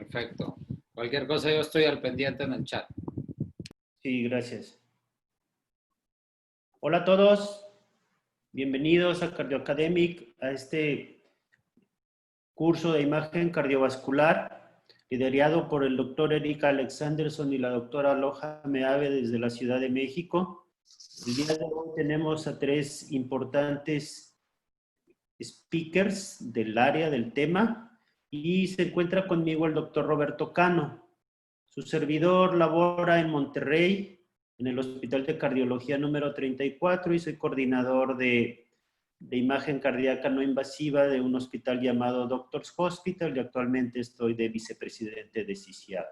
Perfecto. Cualquier cosa yo estoy al pendiente en el chat. Sí, gracias. Hola a todos, bienvenidos a Cardioacademic, a este curso de imagen cardiovascular, liderado por el doctor Eric Alexanderson y la doctora Aloha Meave desde la Ciudad de México. El día de hoy tenemos a 3 importantes speakers del área, del tema, y se encuentra conmigo el doctor Roberto Cano. Su servidor labora en Monterrey, en el Hospital de Cardiología número 34, y soy coordinador de imagen cardíaca no invasiva de un hospital llamado Doctors Hospital, y actualmente estoy de vicepresidente de CICIAC.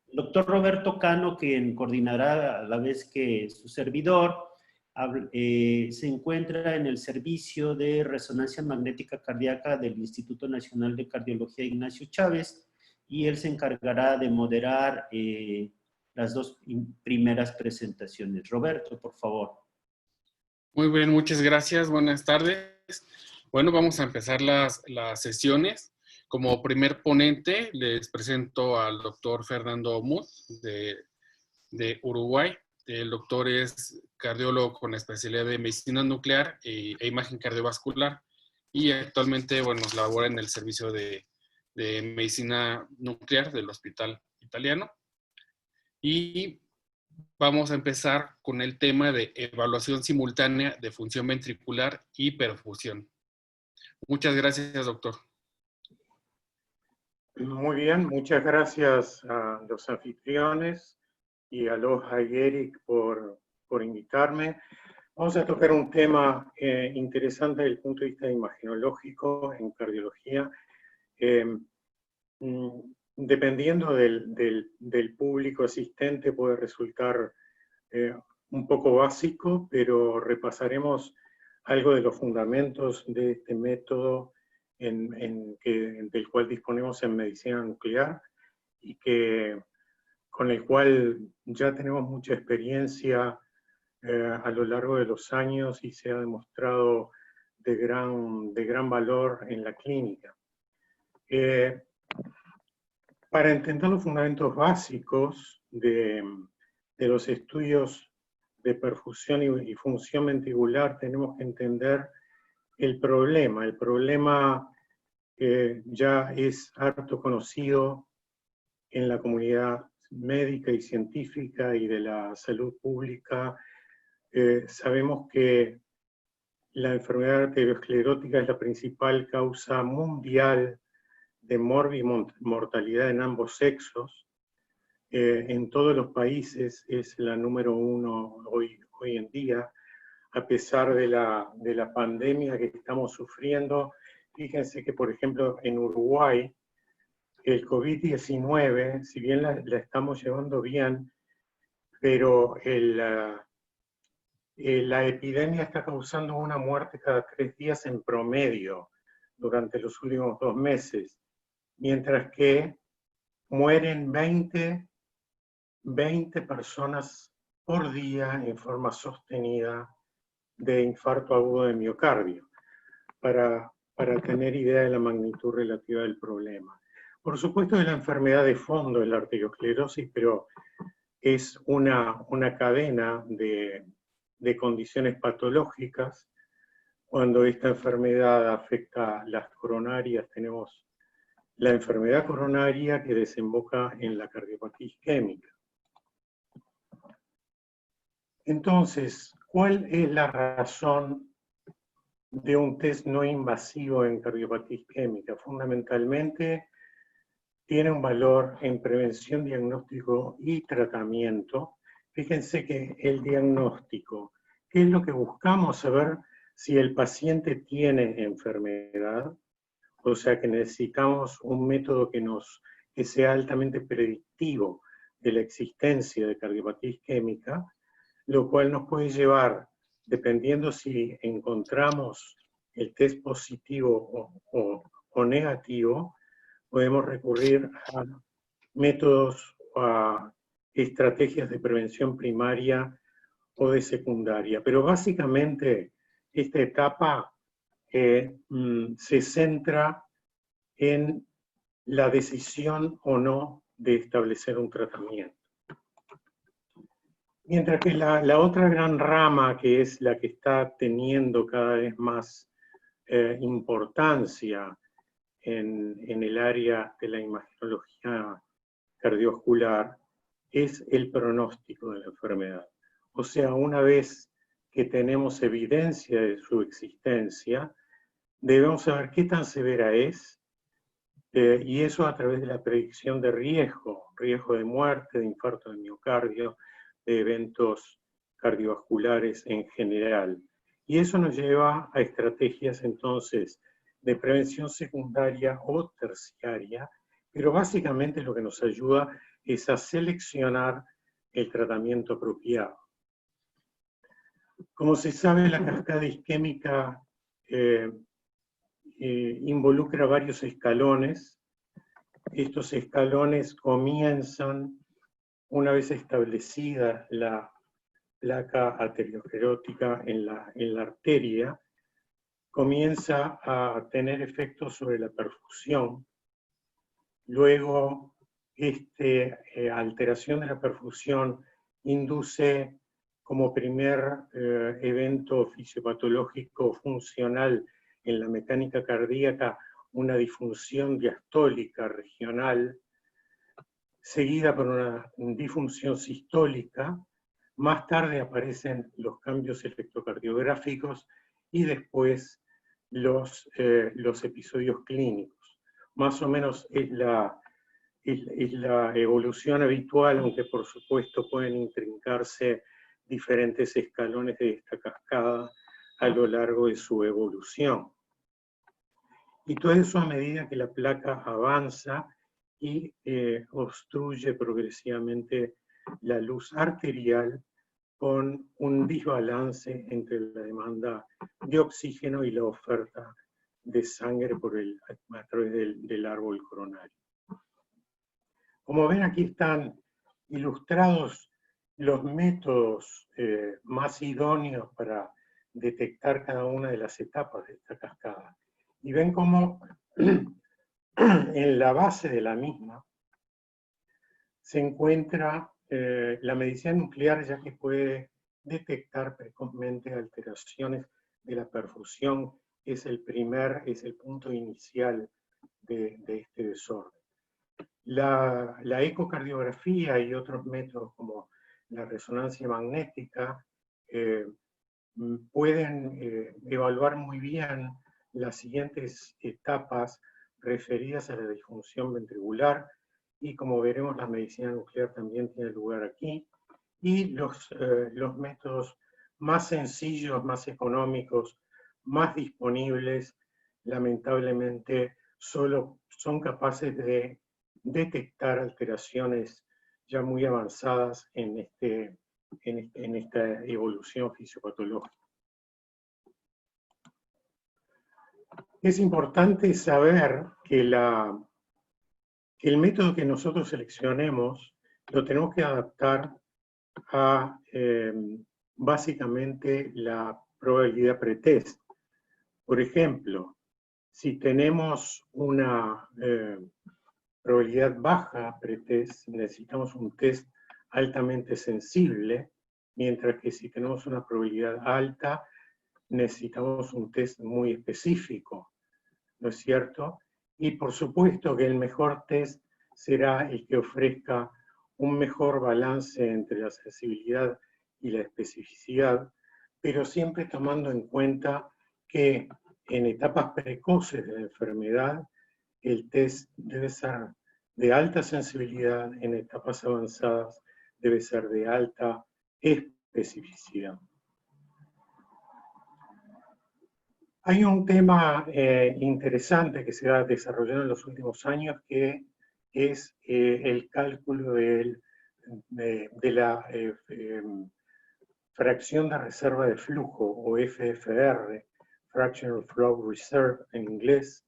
El doctor Roberto Cano, quien coordinará a la vez que su servidor, se encuentra en el servicio de resonancia magnética cardíaca del Instituto Nacional de Cardiología Ignacio Chávez, y él se encargará de moderar las 2 primeras presentaciones. Roberto, por favor. Muy bien, muchas gracias. Buenas tardes. Bueno, vamos a empezar las sesiones. Como primer ponente les presento al doctor Fernando Muth de Uruguay. El doctor es cardiólogo con especialidad de medicina nuclear e imagen cardiovascular, y actualmente, bueno, labora en el servicio de medicina nuclear del Hospital Italiano. Y vamos a empezar con el tema de evaluación simultánea de función ventricular y perfusión. Muchas gracias, doctor. Muy bien, muchas gracias a los anfitriones y a Aloha y Eric por invitarme. Vamos a tocar un tema interesante desde el punto de vista imagenológico en cardiología. Dependiendo del público asistente puede resultar un poco básico, pero repasaremos algo de los fundamentos de este método del cual disponemos en medicina nuclear y con el cual ya tenemos mucha experiencia a lo largo de los años y se ha demostrado de gran valor en la clínica. Para entender los fundamentos básicos de los estudios de perfusión y función ventricular, tenemos que entender el problema. El problema ya es harto conocido en la comunidad médica y científica y de la salud pública. Sabemos que la enfermedad arteriosclerótica es la principal causa mundial de mortalidad en ambos sexos. En todos los países es la número 1 hoy en día, a pesar de la pandemia que estamos sufriendo. Fíjense que, por ejemplo, en Uruguay, el COVID-19, si bien la estamos llevando bien, pero la epidemia está causando una muerte cada 3 días en promedio durante los últimos 2 meses, mientras que mueren 20 personas por día en forma sostenida de infarto agudo de miocardio, para tener idea de la magnitud relativa del problema. Por supuesto que la enfermedad de fondo es la arteriosclerosis, pero es una cadena de condiciones patológicas. Cuando esta enfermedad afecta las coronarias, tenemos la enfermedad coronaria que desemboca en la cardiopatía isquémica. Entonces, ¿cuál es la razón de un test no invasivo en cardiopatía isquémica? Fundamentalmente, tiene un valor en prevención, diagnóstico y tratamiento. Fíjense que el diagnóstico, ¿qué es lo que buscamos? Saber si el paciente tiene enfermedad, o sea que necesitamos un método que sea altamente predictivo de la existencia de cardiopatía isquémica, lo cual nos puede llevar, dependiendo si encontramos el test positivo o negativo, podemos recurrir a métodos o a estrategias de prevención primaria o de secundaria. Pero básicamente esta etapa se centra en la decisión o no de establecer un tratamiento. Mientras que la otra gran rama, que es la que está teniendo cada vez más importancia en el área de la imagenología cardiovascular, es el pronóstico de la enfermedad. O sea, una vez que tenemos evidencia de su existencia, debemos saber qué tan severa es, y eso a través de la predicción de riesgo de muerte, de infarto de miocardio, de eventos cardiovasculares en general. Y eso nos lleva a estrategias entonces de prevención secundaria o terciaria, pero básicamente lo que nos ayuda es a seleccionar el tratamiento apropiado. Como se sabe, la cascada isquémica involucra varios escalones. Estos escalones comienzan una vez establecida la placa arteriosclerótica en la arteria, comienza a tener efectos sobre la perfusión. Luego, esta alteración de la perfusión induce como primer evento fisiopatológico funcional en la mecánica cardíaca una disfunción diastólica regional, seguida por una disfunción sistólica. Más tarde aparecen los cambios electrocardiográficos y después los episodios clínicos. Más o menos es la evolución habitual, aunque por supuesto pueden intrincarse diferentes escalones de esta cascada a lo largo de su evolución. Y todo eso a medida que la placa avanza y obstruye progresivamente la luz arterial con un desbalance entre la demanda de oxígeno y la oferta de sangre a través del árbol coronario. Como ven, aquí están ilustrados los métodos más idóneos para detectar cada una de las etapas de esta cascada. Y ven cómo en la base de la misma se encuentra la medicina nuclear, ya que puede detectar precozmente alteraciones de la perfusión. Es el punto inicial de este desorden. La ecocardiografía y otros métodos como la resonancia magnética pueden evaluar muy bien las siguientes etapas referidas a la disfunción ventricular, y como veremos la medicina nuclear también tiene lugar aquí, y los métodos más sencillos, más económicos, más disponibles, lamentablemente solo son capaces de detectar alteraciones ya muy avanzadas en esta evolución fisiopatológica. Es importante saber que el método que nosotros seleccionemos lo tenemos que adaptar a básicamente la probabilidad pretest. Por ejemplo, si tenemos una probabilidad baja pretest, necesitamos un test altamente sensible, mientras que si tenemos una probabilidad alta, necesitamos un test muy específico, ¿no es cierto? Y por supuesto que el mejor test será el que ofrezca un mejor balance entre la sensibilidad y la especificidad, pero siempre tomando en cuenta que en etapas precoces de la enfermedad el test debe ser de alta sensibilidad, en etapas avanzadas debe ser de alta especificidad. Hay un tema interesante que se ha desarrollado en los últimos años, que es el cálculo de la fracción de reserva de flujo, o FFR, Fractional Flow Reserve en inglés,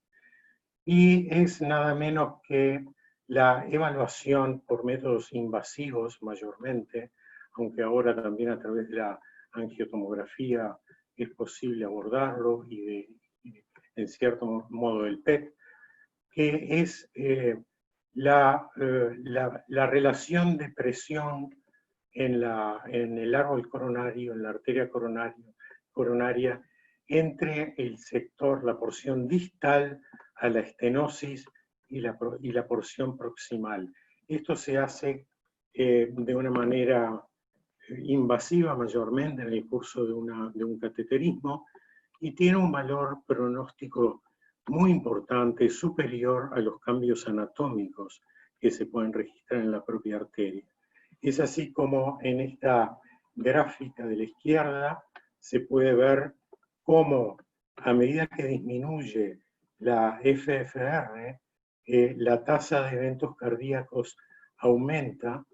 y es nada menos que la evaluación por métodos invasivos mayormente, aunque ahora también a través de la angiotomografía es posible abordarlo, y en cierto modo el PET, que es la relación de presión en el árbol coronario, en la arteria coronaria, entre el sector, la porción distal a la estenosis y la porción proximal. Esto se hace de una manera invasiva mayormente en el curso de un cateterismo y tiene un valor pronóstico muy importante, superior a los cambios anatómicos que se pueden registrar en la propia arteria. Es así como en esta gráfica de la izquierda se puede ver cómo a medida que disminuye la FFR, la tasa de eventos cardíacos aumenta,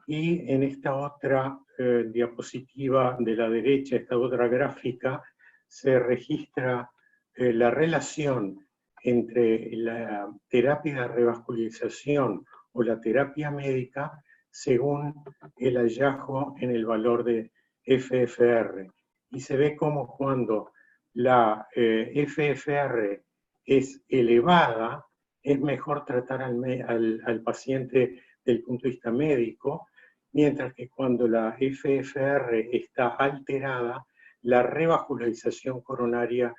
y en esta otra diapositiva de la derecha, esta otra gráfica, se registra la relación entre la terapia de revascularización o la terapia médica según el hallazgo en el valor de FFR. Y se ve como cuando la FFR es elevada, es mejor tratar al paciente desde el punto de vista médico, mientras que cuando la FFR está alterada, la revascularización coronaria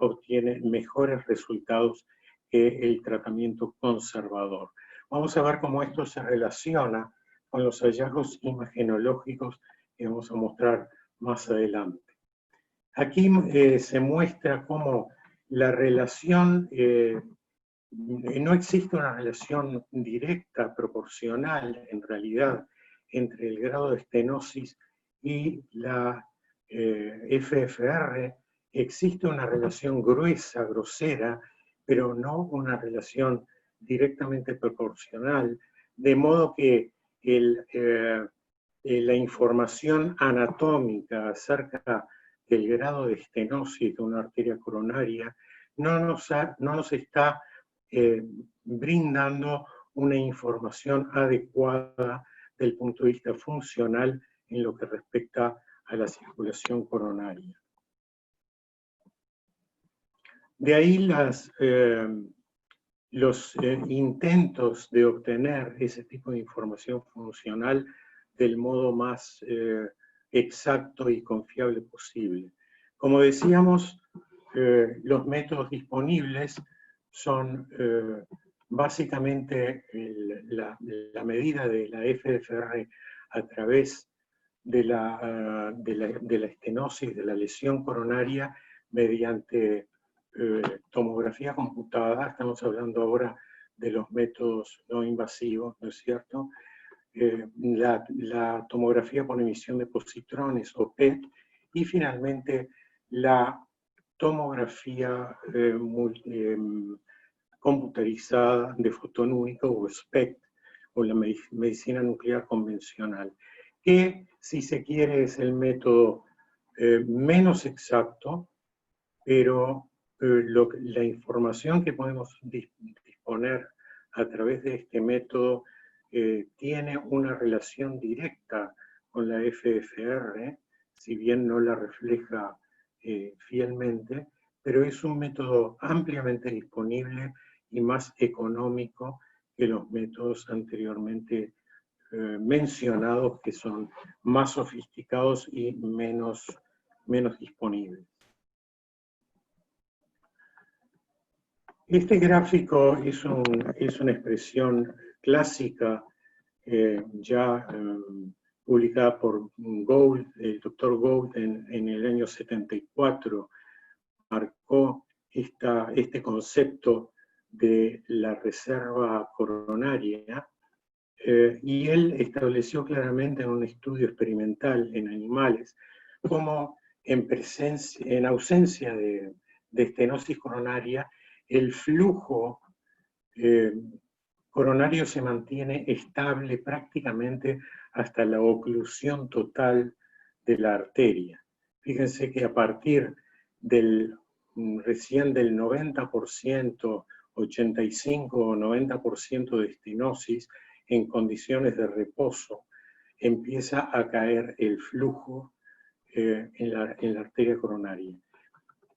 obtiene mejores resultados que el tratamiento conservador. Vamos a ver cómo esto se relaciona con los hallazgos imagenológicos que vamos a mostrar más adelante. Aquí se muestra cómo la relación, no existe una relación directa, proporcional, en realidad, entre el grado de estenosis y la FFR. Existe una relación gruesa, grosera, pero no una relación directamente proporcional, de modo que la información anatómica acerca del grado de estenosis de una arteria coronaria no nos está brindando una información adecuada desde el punto de vista funcional en lo que respecta a la circulación coronaria. De ahí los intentos de obtener ese tipo de información funcional del modo más exacto y confiable posible. Como decíamos, los métodos disponibles son básicamente la medida de la FFR a través de la estenosis, de la lesión coronaria, mediante tomografía computada. Estamos hablando ahora de los métodos no invasivos, ¿no es cierto? La tomografía por emisión de positrones o PET, y finalmente la tomografía computarizada de fotón único o SPECT, o la medicina nuclear convencional, que si se quiere es el método menos exacto, pero la información que podemos disponer a través de este método tiene una relación directa con la FFR, si bien no la refleja fielmente, pero es un método ampliamente disponible y más económico que los métodos anteriormente mencionados, que son más sofisticados y menos disponibles. Este gráfico es una expresión clásica ya publicada por Gould, el doctor Gould en el año 74, marcó este concepto de la reserva coronaria, y él estableció claramente en un estudio experimental en animales cómo en ausencia de estenosis coronaria, el flujo coronario se mantiene estable prácticamente hasta la oclusión total de la arteria. Fíjense que a partir recién del 90%, 85 o 90% de estenosis en condiciones de reposo, empieza a caer el flujo en la arteria coronaria.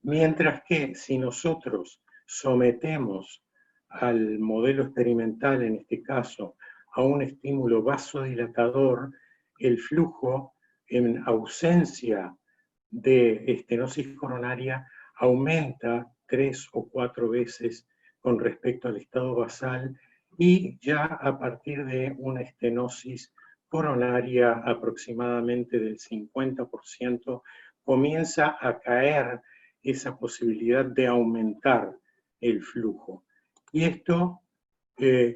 Mientras que si nosotros sometemos al modelo experimental, en este caso, a un estímulo vasodilatador, el flujo, en ausencia de estenosis coronaria, aumenta 3 o 4 veces con respecto al estado basal, y ya a partir de una estenosis coronaria aproximadamente del 50%, comienza a caer esa posibilidad de aumentar el flujo. Y esto,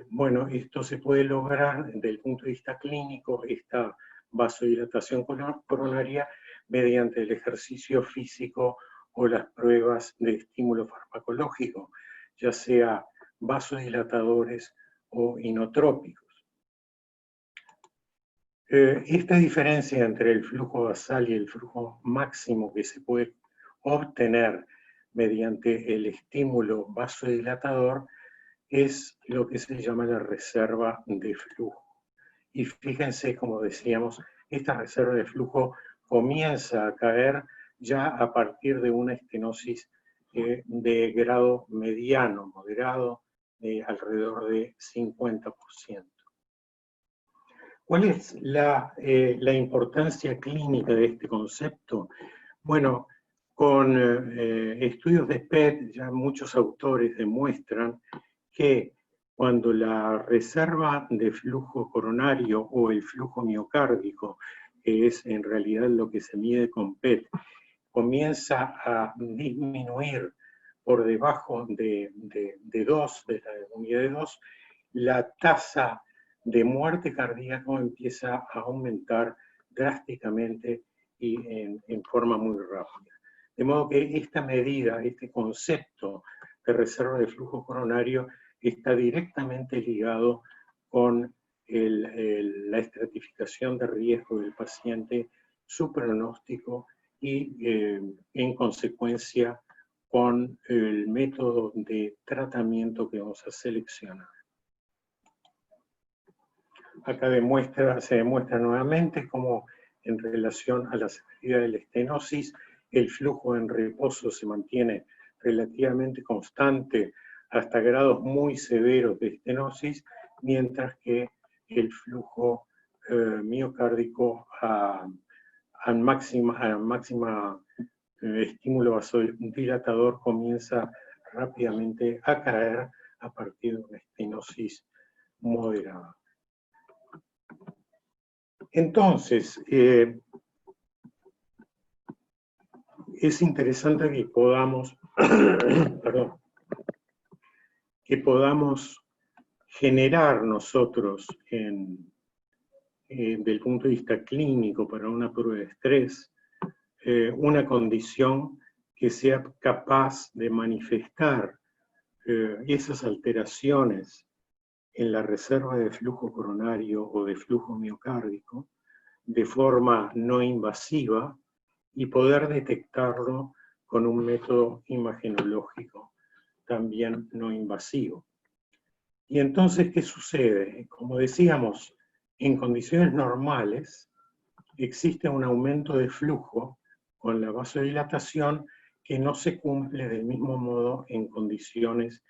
bueno, esto se puede lograr desde el punto de vista clínico, esta vasodilatación coronaria, mediante el ejercicio físico o las pruebas de estímulo farmacológico, ya sea vasodilatadores o inotrópicos. Esta diferencia entre el flujo basal y el flujo máximo que se puede obtener mediante el estímulo vasodilatador es lo que se llama la reserva de flujo. Y fíjense, como decíamos, esta reserva de flujo comienza a caer ya a partir de una estenosis de grado mediano, moderado, alrededor de 50%. ¿Cuál es la importancia clínica de este concepto? Bueno, con estudios de PET, ya muchos autores demuestran que cuando la reserva de flujo coronario o el flujo miocárdico, que es en realidad lo que se mide con PET, comienza a disminuir por debajo de 2, de la unidad de 2, la tasa de muerte cardíaca empieza a aumentar drásticamente y en forma muy rápida. De modo que esta medida, este concepto de reserva de flujo coronario está directamente ligado con la estratificación de riesgo del paciente, su pronóstico y en consecuencia con el método de tratamiento que vamos a seleccionar. Acá se demuestra nuevamente cómo en relación a la severidad de la estenosis, el flujo en reposo se mantiene relativamente constante hasta grados muy severos de estenosis, mientras que el flujo miocárdico a máxima estímulo vasodilatador comienza rápidamente a caer a partir de una estenosis moderada. Entonces, es interesante que podamos, generar nosotros, del punto de vista clínico para una prueba de estrés, una condición que sea capaz de manifestar esas alteraciones en la reserva de flujo coronario o de flujo miocárdico de forma no invasiva y poder detectarlo con un método imagenológico también no invasivo. Y entonces, ¿qué sucede? Como decíamos, en condiciones normales existe un aumento de flujo con la vasodilatación que no se cumple del mismo modo en condiciones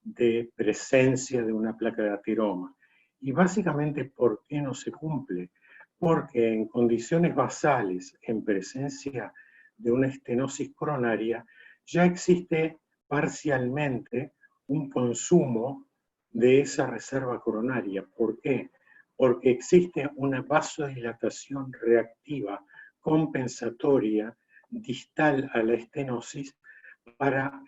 de presencia de una placa de ateroma. Y básicamente, ¿por qué no se cumple? Porque en condiciones basales, en presencia de una estenosis coronaria, ya existe parcialmente un consumo de esa reserva coronaria. ¿Por qué? Porque existe una vasodilatación reactiva compensatoria distal a la estenosis para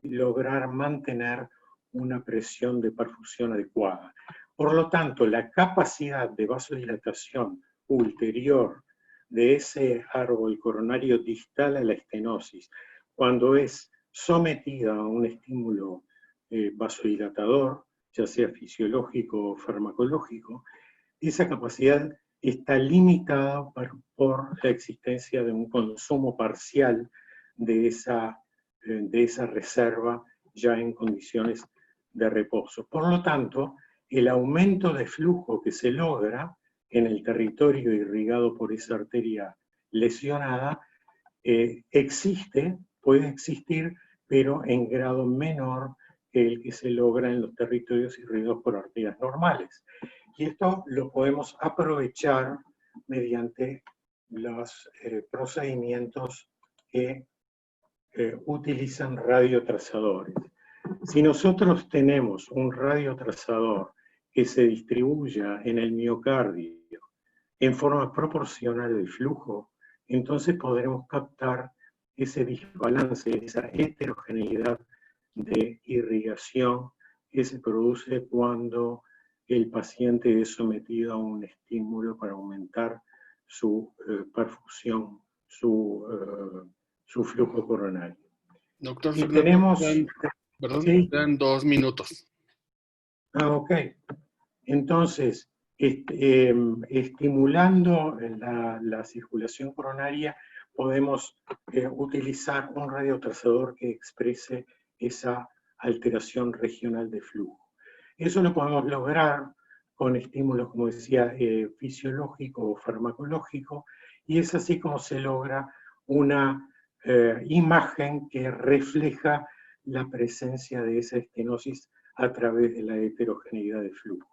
lograr mantener una presión de perfusión adecuada. Por lo tanto, la capacidad de vasodilatación ulterior de ese árbol coronario distal a la estenosis, cuando es sometida a un estímulo vasodilatador, ya sea fisiológico o farmacológico, esa capacidad está limitada por la existencia de un consumo parcial de esa reserva ya en condiciones de reposo. Por lo tanto, el aumento de flujo que se logra en el territorio irrigado por esa arteria lesionada puede existir, pero en grado menor que el que se logra en los territorios irrigados por arterias normales. Y esto lo podemos aprovechar mediante los procedimientos que utilizan radiotrazadores. Si nosotros tenemos un radiotrazador que se distribuya en el miocardio en forma proporcional del flujo, entonces podremos captar ese desbalance, esa heterogeneidad de irrigación que se produce cuando el paciente es sometido a un estímulo para aumentar su perfusión, su flujo coronario. Doctor Y Fernando, tenemos... perdón, dan 2 minutos. Ok. Entonces, estimulando la circulación coronaria, podemos utilizar un radiotrazador que exprese esa alteración regional de flujo. Eso lo podemos lograr con estímulos, como decía, fisiológico o farmacológico, y es así como se logra una imagen que refleja la presencia de esa estenosis a través de la heterogeneidad de flujo.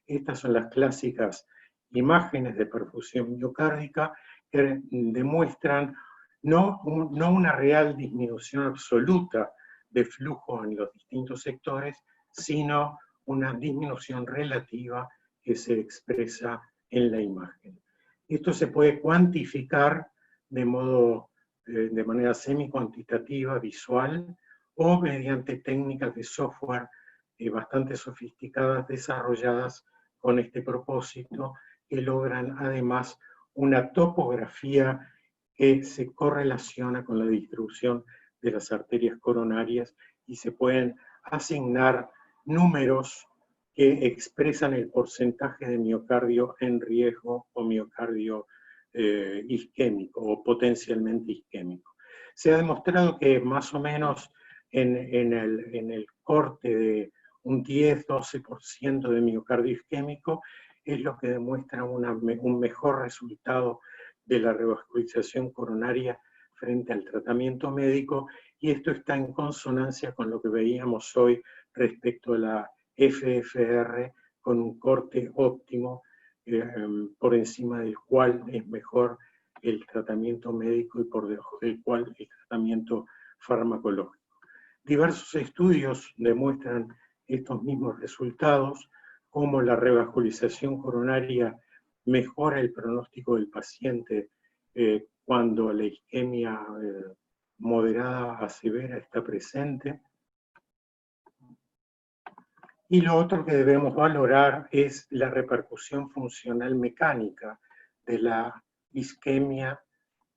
Estas son las clásicas imágenes de perfusión miocárdica que demuestran no una real disminución absoluta de flujo en los distintos sectores, sino una disminución relativa que se expresa en la imagen. Esto se puede cuantificar de manera semi-cuantitativa, visual, o mediante técnicas de software bastante sofisticadas, desarrolladas con este propósito, que logran además una topografía que se correlaciona con la distribución de las arterias coronarias y se pueden asignar números que expresan el porcentaje de miocardio en riesgo o miocardio isquémico o potencialmente isquémico. Se ha demostrado que más o menos en el corte de un 10-12% de miocardio isquémico es lo que demuestra un mejor resultado de la revascularización coronaria frente al tratamiento médico, y esto está en consonancia con lo que veíamos hoy respecto a la FFR, con un corte óptimo por encima del cual es mejor el tratamiento médico y por debajo del cual el tratamiento farmacológico. Diversos estudios demuestran estos mismos resultados, como la revascularización coronaria mejora el pronóstico del paciente cuando la isquemia moderada a severa está presente. Y lo otro que debemos valorar es la repercusión funcional mecánica de la isquemia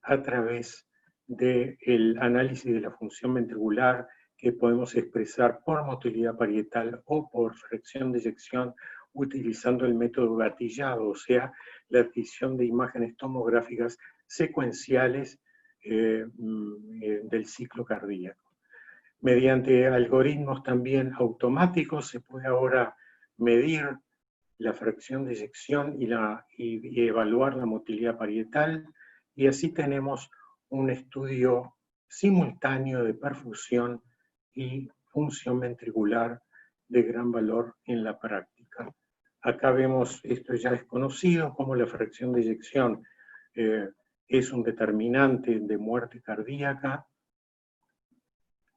a través del análisis de la función ventricular, que podemos expresar por motilidad parietal o por fracción de eyección utilizando el método gatillado, o sea, la adquisición de imágenes tomográficas secuenciales del ciclo cardíaco. Mediante algoritmos también automáticos se puede ahora medir la fracción de eyección y evaluar la motilidad parietal, y así tenemos un estudio simultáneo de perfusión y función ventricular de gran valor en la práctica. Acá vemos, esto ya es conocido, como la fracción de eyección es un determinante de muerte cardíaca,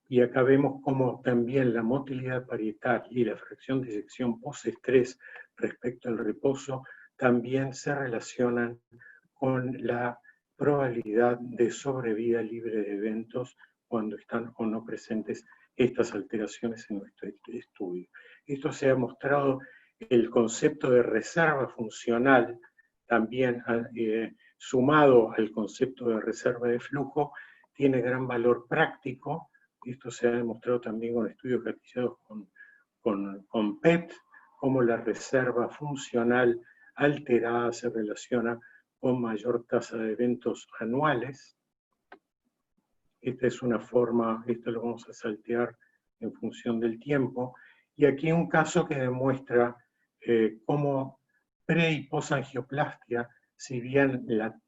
y acá vemos cómo también la motilidad parietal y la fracción de eyección postestrés respecto al reposo también se relacionan con la probabilidad de sobrevida libre de eventos cuando están o no presentes estas alteraciones en nuestro estudio. Esto se ha mostrado, el concepto de reserva funcional, también sumado al concepto de reserva de flujo, tiene gran valor práctico. Esto se ha demostrado también con estudios gatillados con PET, cómo la reserva funcional alterada se relaciona con mayor tasa de eventos anuales. Esta es una forma, esto lo vamos a saltear en función del tiempo. Y aquí un caso que demuestra cómo pre- y posangioplastia, si bien la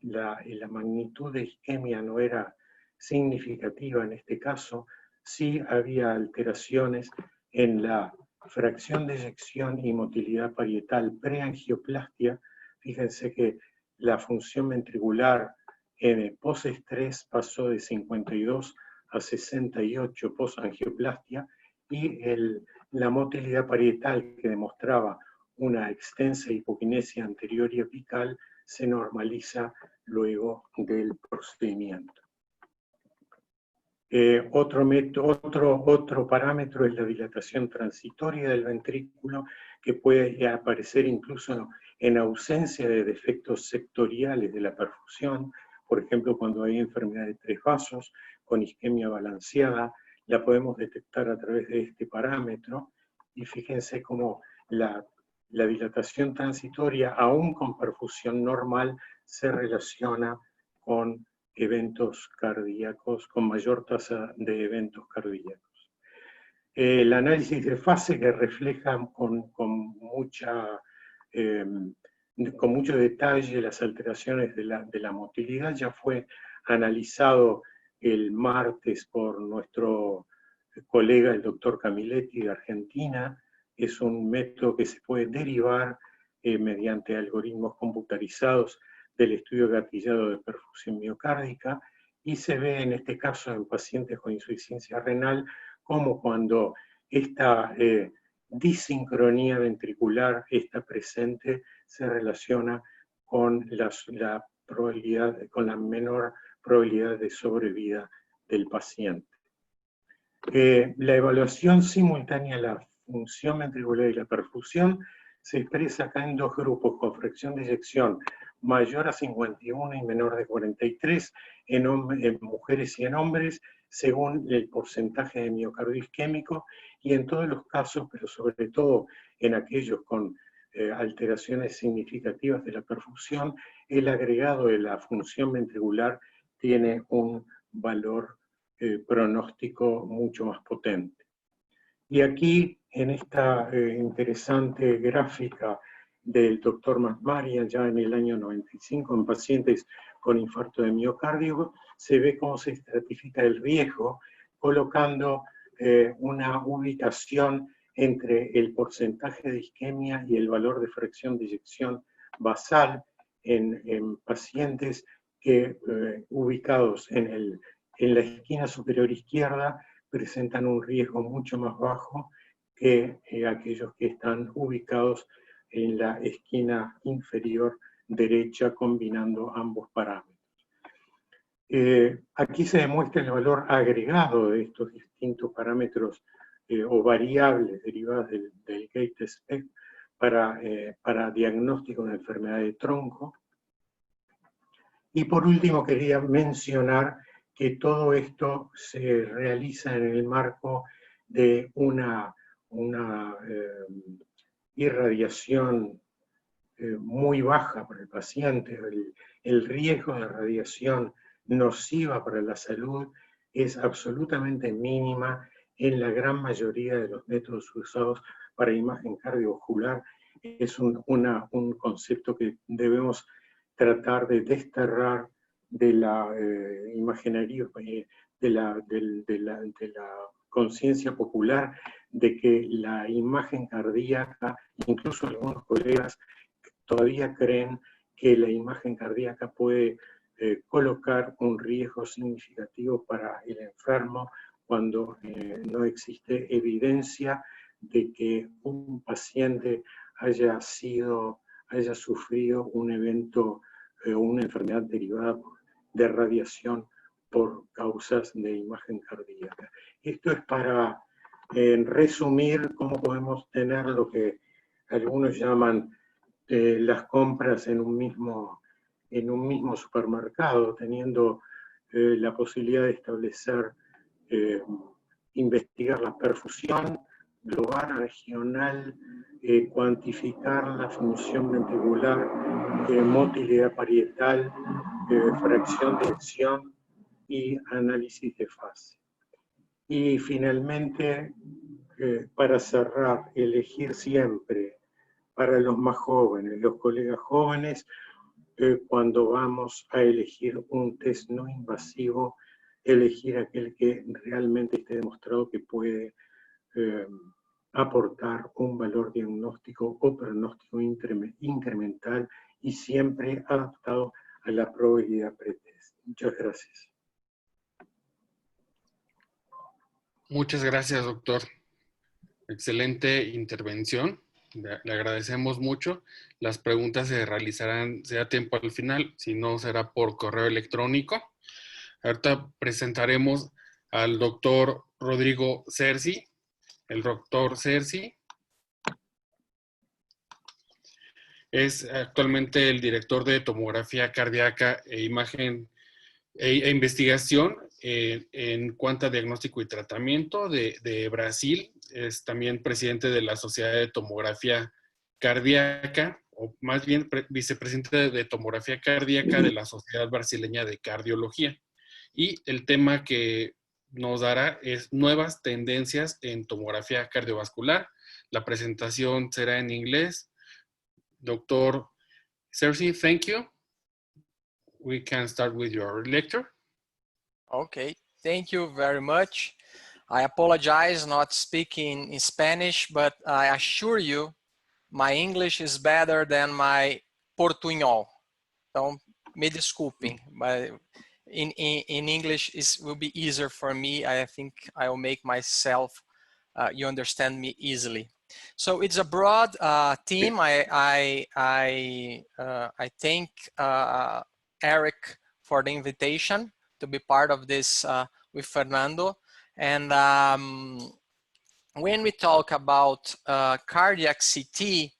magnitud de isquemia no era significativa en este caso, sí había alteraciones en la fracción de eyección y motilidad parietal preangioplastia, fíjense que la función ventricular en el postestrés pasó de 52 a 68 posangioplastia, y la motilidad parietal, que demostraba una extensa hipoquinesia anterior y apical, se normaliza luego del procedimiento. Otro parámetro es la dilatación transitoria del ventrículo, que puede aparecer incluso en ausencia de defectos sectoriales de la perfusión. Por ejemplo, cuando hay enfermedad de tres vasos con isquemia balanceada, la podemos detectar a través de este parámetro. Y fíjense cómo la dilatación transitoria, aún con perfusión normal, se relaciona con eventos cardíacos, con mayor tasa de eventos cardíacos. El análisis de fase, que refleja con mucho detalle las alteraciones de la motilidad, ya fue analizado el martes por nuestro colega, el doctor Camilletti, de Argentina. Es un método que se puede derivar mediante algoritmos computarizados del estudio gatillado de perfusión miocárdica, y se ve en este caso en pacientes con insuficiencia renal como cuando esta disincronía ventricular está presente, se relaciona con la menor probabilidad de sobrevida del paciente. La evaluación simultánea de la función ventricular y la perfusión se expresa acá en dos grupos, con fracción de eyección mayor a 51 y menor de 43 en mujeres y en hombres, según el porcentaje de miocardio isquémico, y en todos los casos, pero sobre todo en aquellos con alteraciones significativas de la perfusión, el agregado de la función ventricular tiene un valor pronóstico mucho más potente. Y aquí, en esta interesante gráfica del doctor McMarian, ya en el año 95, en pacientes con infarto de miocardio, se ve cómo se estratifica el riesgo, colocando una ubicación entre el porcentaje de isquemia y el valor de fracción de eyección basal en pacientes que, ubicados en la esquina superior izquierda, presentan un riesgo mucho más bajo que aquellos que están ubicados en la esquina inferior derecha, combinando ambos parámetros. Aquí se demuestra el valor agregado de estos distintos parámetros o variables derivadas del Gait-SPECT para diagnóstico de enfermedad de tronco. Y por último quería mencionar que todo esto se realiza en el marco de una irradiación muy baja para el paciente. El riesgo de radiación nociva para la salud es absolutamente mínima en la gran mayoría de los métodos usados para imagen cardiovascular. Es un concepto que debemos tratar de desterrar de la imaginaria, de la conciencia popular, de que la imagen cardíaca, incluso algunos colegas todavía creen que la imagen cardíaca puede colocar un riesgo significativo para el enfermo, cuando no existe evidencia de que un paciente haya sufrido un evento, una enfermedad derivada de radiación por causas de imagen cardíaca. Esto es para resumir cómo podemos tener lo que algunos llaman las compras en un mismo supermercado, teniendo la posibilidad de establecer, investigar la perfusión global, regional, cuantificar la función ventricular, motilidad parietal, fracción de eyección y análisis de fase. Y finalmente, para cerrar, elegir siempre para los más jóvenes, los colegas jóvenes, cuando vamos a elegir un test no invasivo, elegir aquel que realmente esté demostrado que puede aportar un valor diagnóstico o pronóstico incremental y siempre adaptado a la probabilidad pretest. Muchas gracias. Muchas gracias, doctor. Excelente intervención. Le agradecemos mucho. Las preguntas se realizarán, sea tiempo al final, si no será por correo electrónico. Ahorita presentaremos al doctor Rodrigo Cerci. El doctor Cerci es actualmente el director de tomografía cardíaca e imagen e investigación en cuanto a diagnóstico y tratamiento de Brasil. Es también presidente de la Sociedad de Tomografía Cardíaca, o más bien vicepresidente de Tomografía Cardíaca de la Sociedad Brasileña de Cardiología. Y el tema que nos dará es nuevas tendencias en tomografía cardiovascular. La presentación será en inglés. Doctor Cerci, thank you. We can start with your lecture. Okay, thank you very much. I apologize not speaking in Spanish, but I assure you my English is better than my Portunhol. Então, me desculpem, but in English will be easier for me. I think I will make myself, you understand me easily. So it's a broad team. I thank Eric for the invitation to be part of this with Fernando. And when we talk about cardiac CT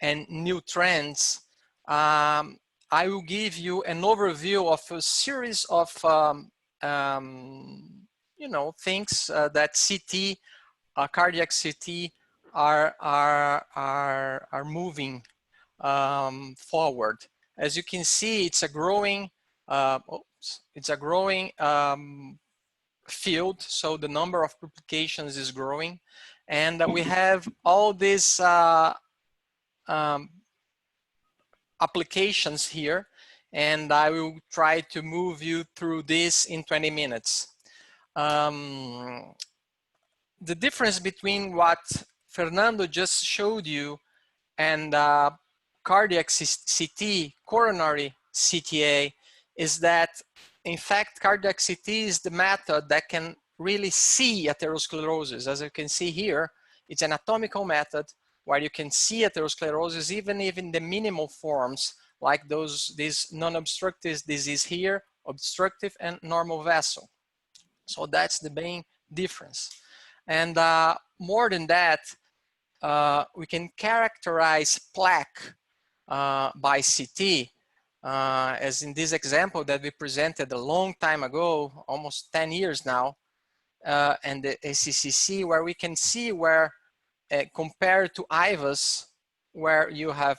and new trends, I will give you an overview of a series of you know, things that CT, cardiac CT are moving forward. As you can see, it's a growing field, so the number of publications is growing, and we have all these applications here, and I will try to move you through this in 20 minutes. The difference between what Fernando just showed you and cardiac CT, coronary CTA, is that in fact cardiac CT is the method that can really see atherosclerosis. As you can see here, it's an anatomical method where you can see atherosclerosis even in the minimal forms, like these non-obstructive disease here, obstructive and normal vessel. So that's the main difference. And more than that, we can characterize plaque by CT, as in this example that we presented a long time ago, almost 10 years now, and the ACCC, where we can see where, compared to IVUS, where you have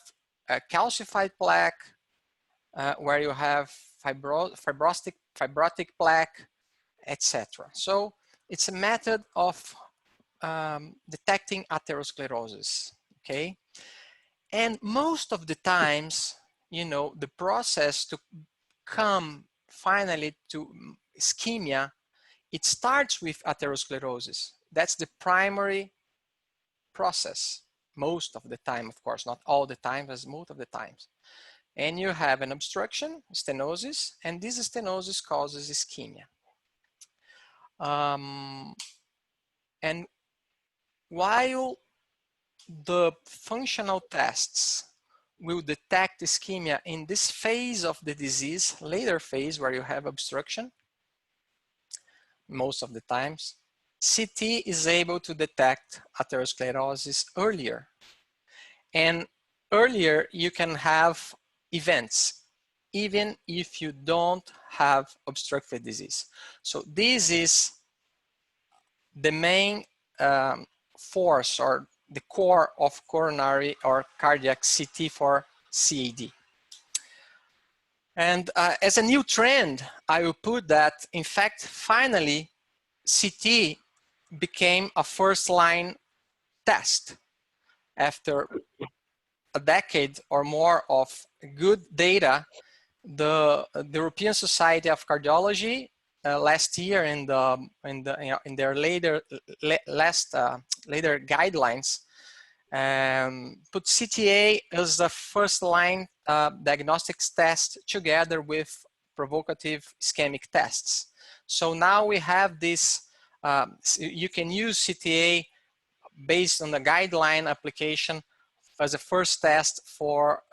a calcified plaque, where you have fibrotic plaque, etc. So it's a method of detecting atherosclerosis, okay? And most of the times, you know, the process to come finally to ischemia, it starts with atherosclerosis. That's the primary process, most of the time, of course, not all the time, but most of the times. And you have an obstruction, stenosis, and this stenosis causes ischemia. And while the functional tests will detect ischemia in this phase of the disease, later phase where you have obstruction, most of the times, CT is able to detect atherosclerosis earlier. And earlier you can have events, even if you don't have obstructive disease. So this is the main force or the core of coronary or cardiac CT for CAD. And as a new trend, I will put that, in fact, finally, CT became a first-line test. After a decade or more of good data, the European Society of Cardiology last year in their later guidelines, put CTA as the first line diagnostics test together with provocative ischemic tests. So now we have this, you can use CTA based on the guideline application as a first test for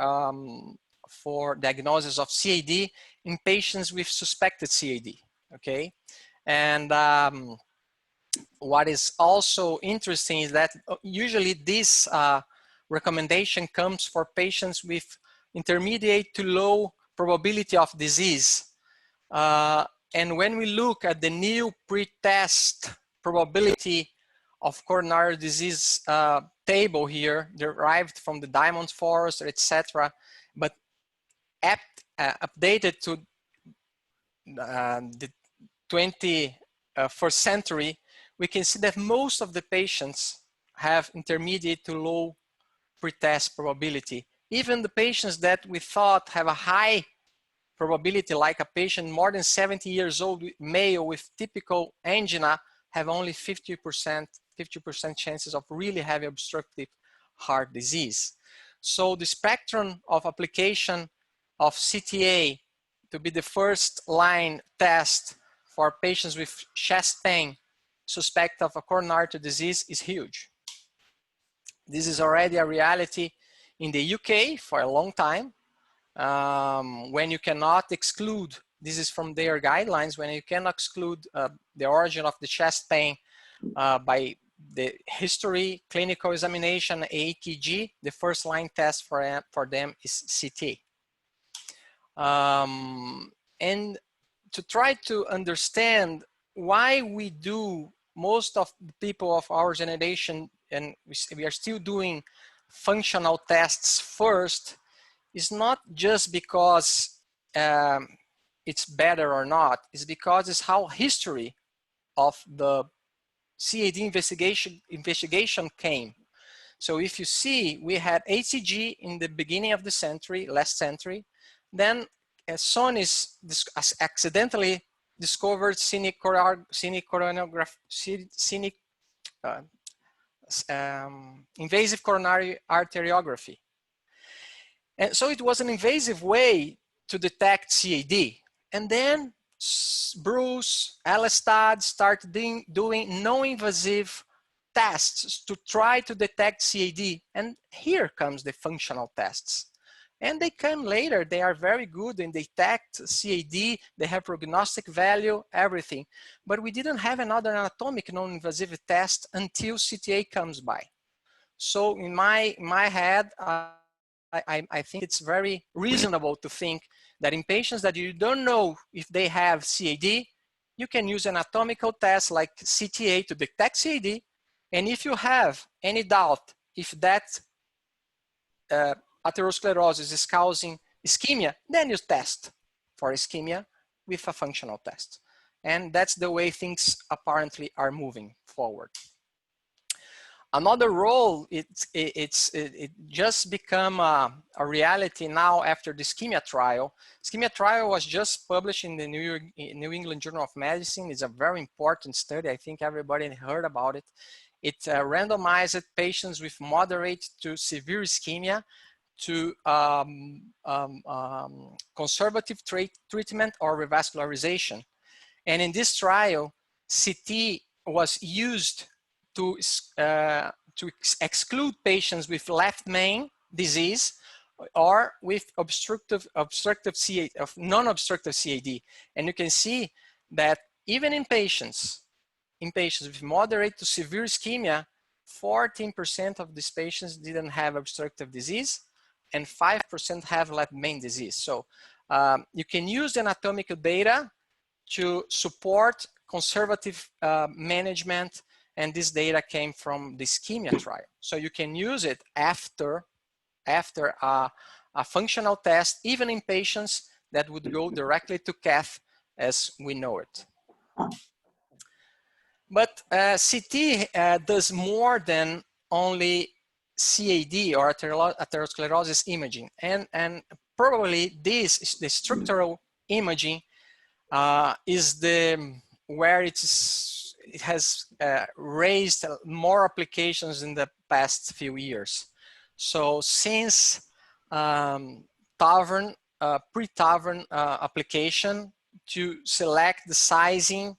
diagnosis of CAD in patients with suspected CAD, okay? And what is also interesting is that usually this recommendation comes for patients with intermediate to low probability of disease. And when we look at the new pre-test probability of coronary disease table here, derived from the Diamond Forest, etc., but updated to the 21st century, we can see that most of the patients have intermediate to low pretest probability. Even the patients that we thought have a high probability, like a patient more than 70 years old, male with typical angina, have only 50% chances of really having obstructive heart disease. So the spectrum of application of CTA to be the first line test for patients with chest pain suspect of a coronary artery disease is huge. This is already a reality in the UK for a long time, when you cannot exclude, this is from their guidelines, when you cannot exclude the origin of the chest pain by the history, clinical examination, AEKG, the first line test for them is CT. And to try to understand why we do, most of the people of our generation, and we are still doing functional tests first, is not just because it's better or not, it's because it's how history of the CAD investigation came. So if you see, we had ACG in the beginning of the century, last century, then Sonis accidentally discovered invasive coronary arteriography. And so it was an invasive way to detect CAD. And then Bruce, Elstad started doing non-invasive tests to try to detect CAD. And here comes the functional tests. And they come later, they are very good and they detect CAD, they have prognostic value, everything. But we didn't have another anatomic non-invasive test until CTA comes by. So in my head, I think it's very reasonable to think that in patients that you don't know if they have CAD, you can use an anatomical test like CTA to detect CAD. And if you have any doubt if that atherosclerosis is causing ischemia, then you test for ischemia with a functional test. And that's the way things apparently are moving forward. Another role, it just become a reality now after the ischemia trial. Ischemia trial was just published in the New England Journal of Medicine. It's a very important study. I think everybody heard about it. It randomized patients with moderate to severe ischemia to conservative treatment or revascularization. And in this trial, CT was used to exclude patients with left main disease or with non-obstructive CAD. And you can see that even in patients with moderate to severe ischemia, 14% of these patients didn't have obstructive disease and 5% have left main disease. So you can use the anatomical data to support conservative management, and this data came from the ischemia trial. So you can use it after a functional test, even in patients that would go directly to cath as we know it. But CT does more than only CAD or atherosclerosis imaging. And probably this is the structural imaging is where it has raised more applications in the past few years. So since pre-TAVR application to select the sizing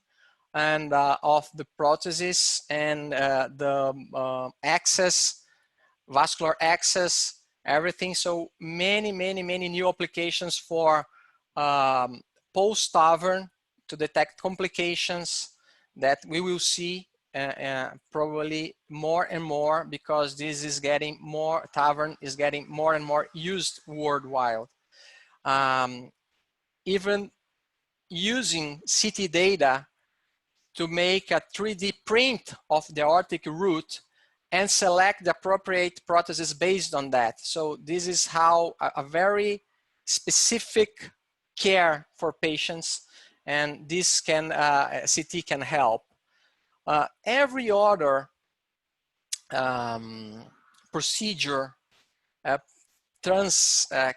and of the prosthesis and the access, vascular access, everything. So many new applications for post-TAVR to detect complications that we will see probably more and more, because this is getting more, TAVR is getting more and more used worldwide. Even using CT data to make a 3D print of the aortic root and select the appropriate prosthesis based on that. So this is how a very specific care for patients, and this can CT can help. Every other procedure,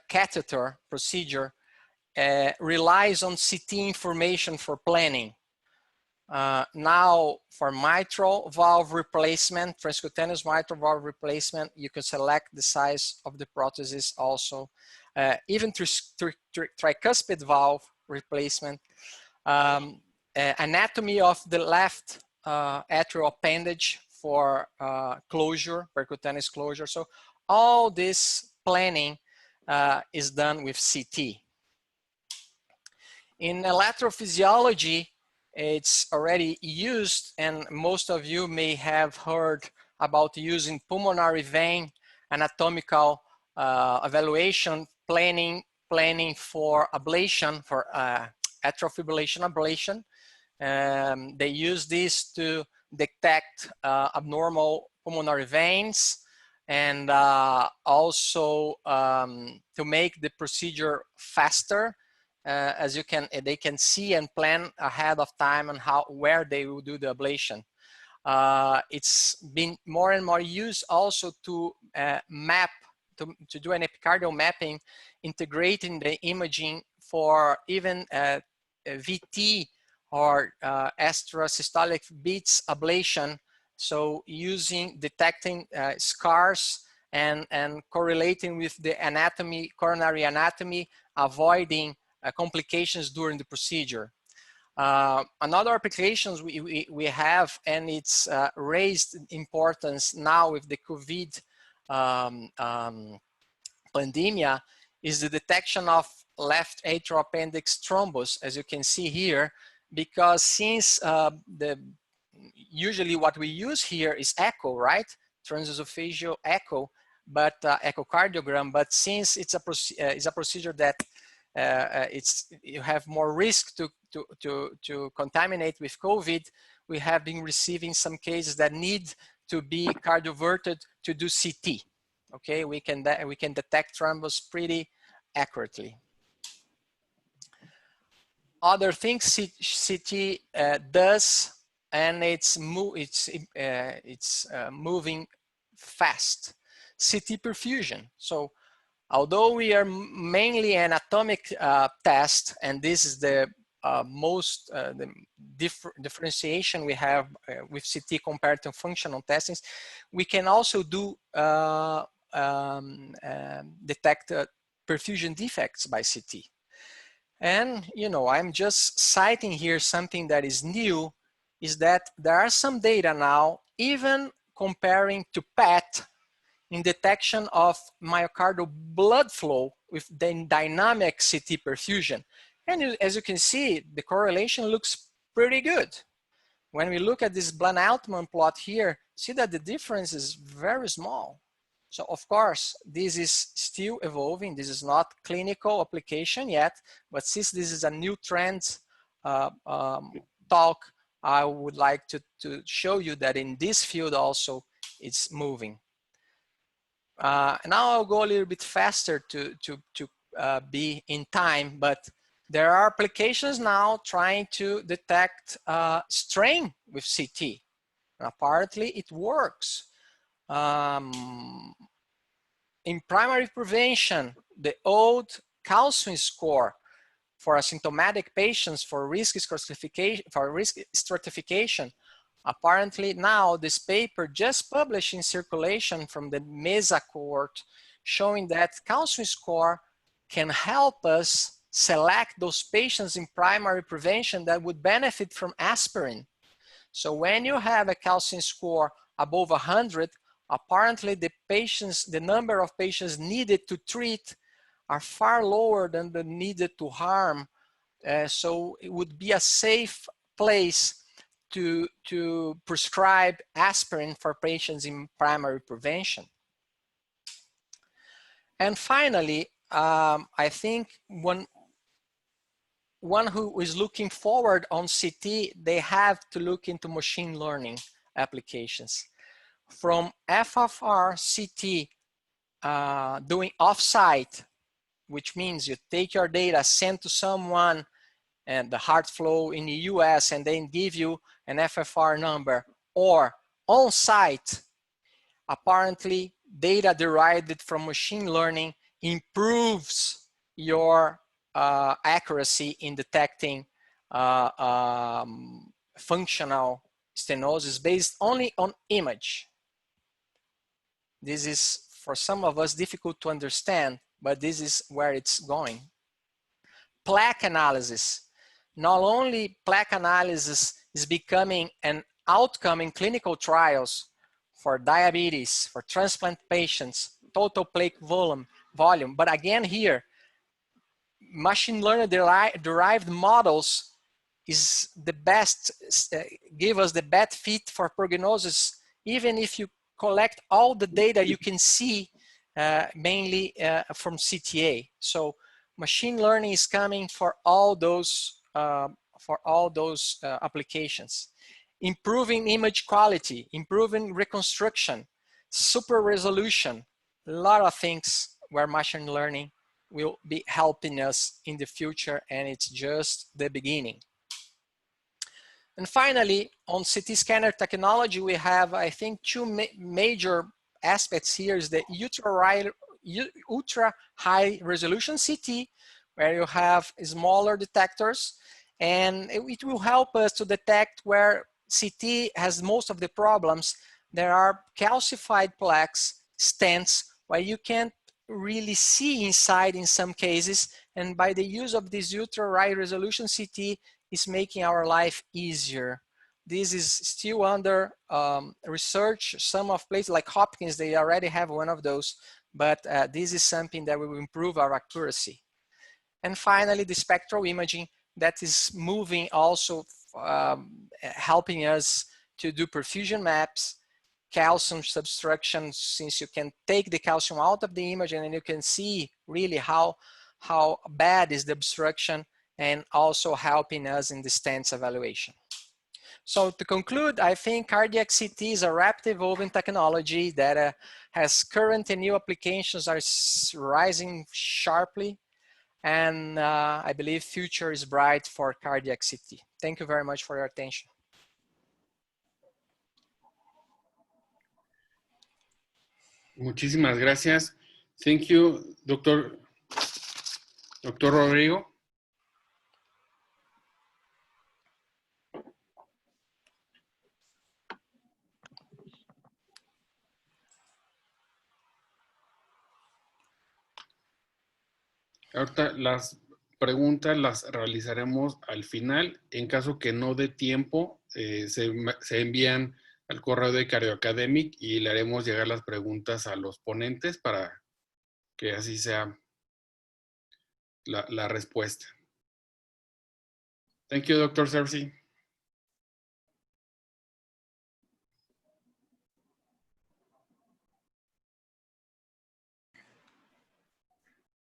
catheter procedure, relies on CT information for planning. Now, for mitral valve replacement, transcutaneous mitral valve replacement, you can select the size of the prosthesis also. Even tricuspid valve replacement, anatomy of the left atrial appendage for closure, percutaneous closure. So all this planning is done with CT. In electrophysiology, it's already used, and most of you may have heard about using pulmonary vein anatomical evaluation planning for ablation, for atrial fibrillation ablation. They use this to detect abnormal pulmonary veins, and also to make the procedure faster. As they can see and plan ahead of time on where they will do the ablation. It's been more and more used also to map, to do an epicardial mapping, integrating the imaging for even VT or extrasystolic beats ablation. So detecting scars and correlating with the anatomy, coronary anatomy, avoiding complications during the procedure. Another applications we have, and it's raised importance now with the COVID pandemic, is the detection of left atrial appendix thrombus, as you can see here, because since usually what we use here is echo, right? Transesophageal echo, but echocardiogram. But since it's a procedure that you have more risk to contaminate with COVID, we have been receiving some cases that need to be cardioverted to do CT. Okay, we can detect thrombus pretty accurately. Other things CT does, and it's moving fast. CT perfusion. So although we are mainly anatomic test, and this is the most differentiation we have with CT compared to functional testings, we can also do detect perfusion defects by CT. And I'm just citing here something that is new, is that there are some data now, even comparing to PET, in detection of myocardial blood flow with the dynamic CT perfusion. And as you can see, the correlation looks pretty good. When we look at this Blanc-Altman plot here, see that the difference is very small. So of course, this is still evolving. This is not clinical application yet, but since this is a new trend talk, I would like to show you that in this field also it's moving. Now I'll go a little bit faster to be in time, but there are applications now trying to detect strain with CT. And apparently it works. In primary prevention, the old calcium score for asymptomatic patients for risk stratification. Apparently now this paper just published in Circulation from the MESA cohort showing that calcium score can help us select those patients in primary prevention that would benefit from aspirin. So when you have a calcium score above 100, apparently the number of patients needed to treat are far lower than the needed to harm. So it would be a safe place to prescribe aspirin for patients in primary prevention. And finally, I think one who is looking forward on CT, they have to look into machine learning applications. From FFR CT doing offsite, which means you take your data, send to someone and the heart flow in the US and then give you an FFR number, or on-site, apparently data derived from machine learning improves your accuracy in detecting functional stenosis based only on image. This is, for some of us, difficult to understand, but this is where it's going. Plaque analysis. Not only plaque analysis is becoming an outcome in clinical trials for diabetes, for transplant patients, total plaque volume, but again here, machine learning derived models is the best, give us the best fit for prognosis, even if you collect all the data you can see mainly from CTA. So machine learning is coming for all those applications. Improving image quality, improving reconstruction, super resolution, a lot of things where machine learning will be helping us in the future, and it's just the beginning. And finally, on CT scanner technology, we have, I think, two major aspects here is the ultra high resolution CT, where you have smaller detectors, and it will help us to detect where CT has most of the problems. There are calcified plaques, stents, where you can't really see inside in some cases, and by the use of this ultra high resolution CT is making our life easier. This is still under research. Some of places like Hopkins, they already have one of those, but this is something that will improve our accuracy. And finally, the spectral imaging that is moving also, helping us to do perfusion maps, calcium subtraction, since you can take the calcium out of the image and then you can see really how bad is the obstruction, and also helping us in the stents evaluation. So to conclude, I think cardiac CT is a rapidly evolving technology that has current and new applications are rising sharply. And I believe future is bright for cardiac CT. Thank you very much for your attention. Muchísimas gracias. Thank you, Dr. Rodrigo. Ahorita las preguntas las realizaremos al final. En caso que no dé tiempo, se envían al correo de Cardioacademic y le haremos llegar las preguntas a los ponentes para que así sea la respuesta. Thank you, Dr. Sergi.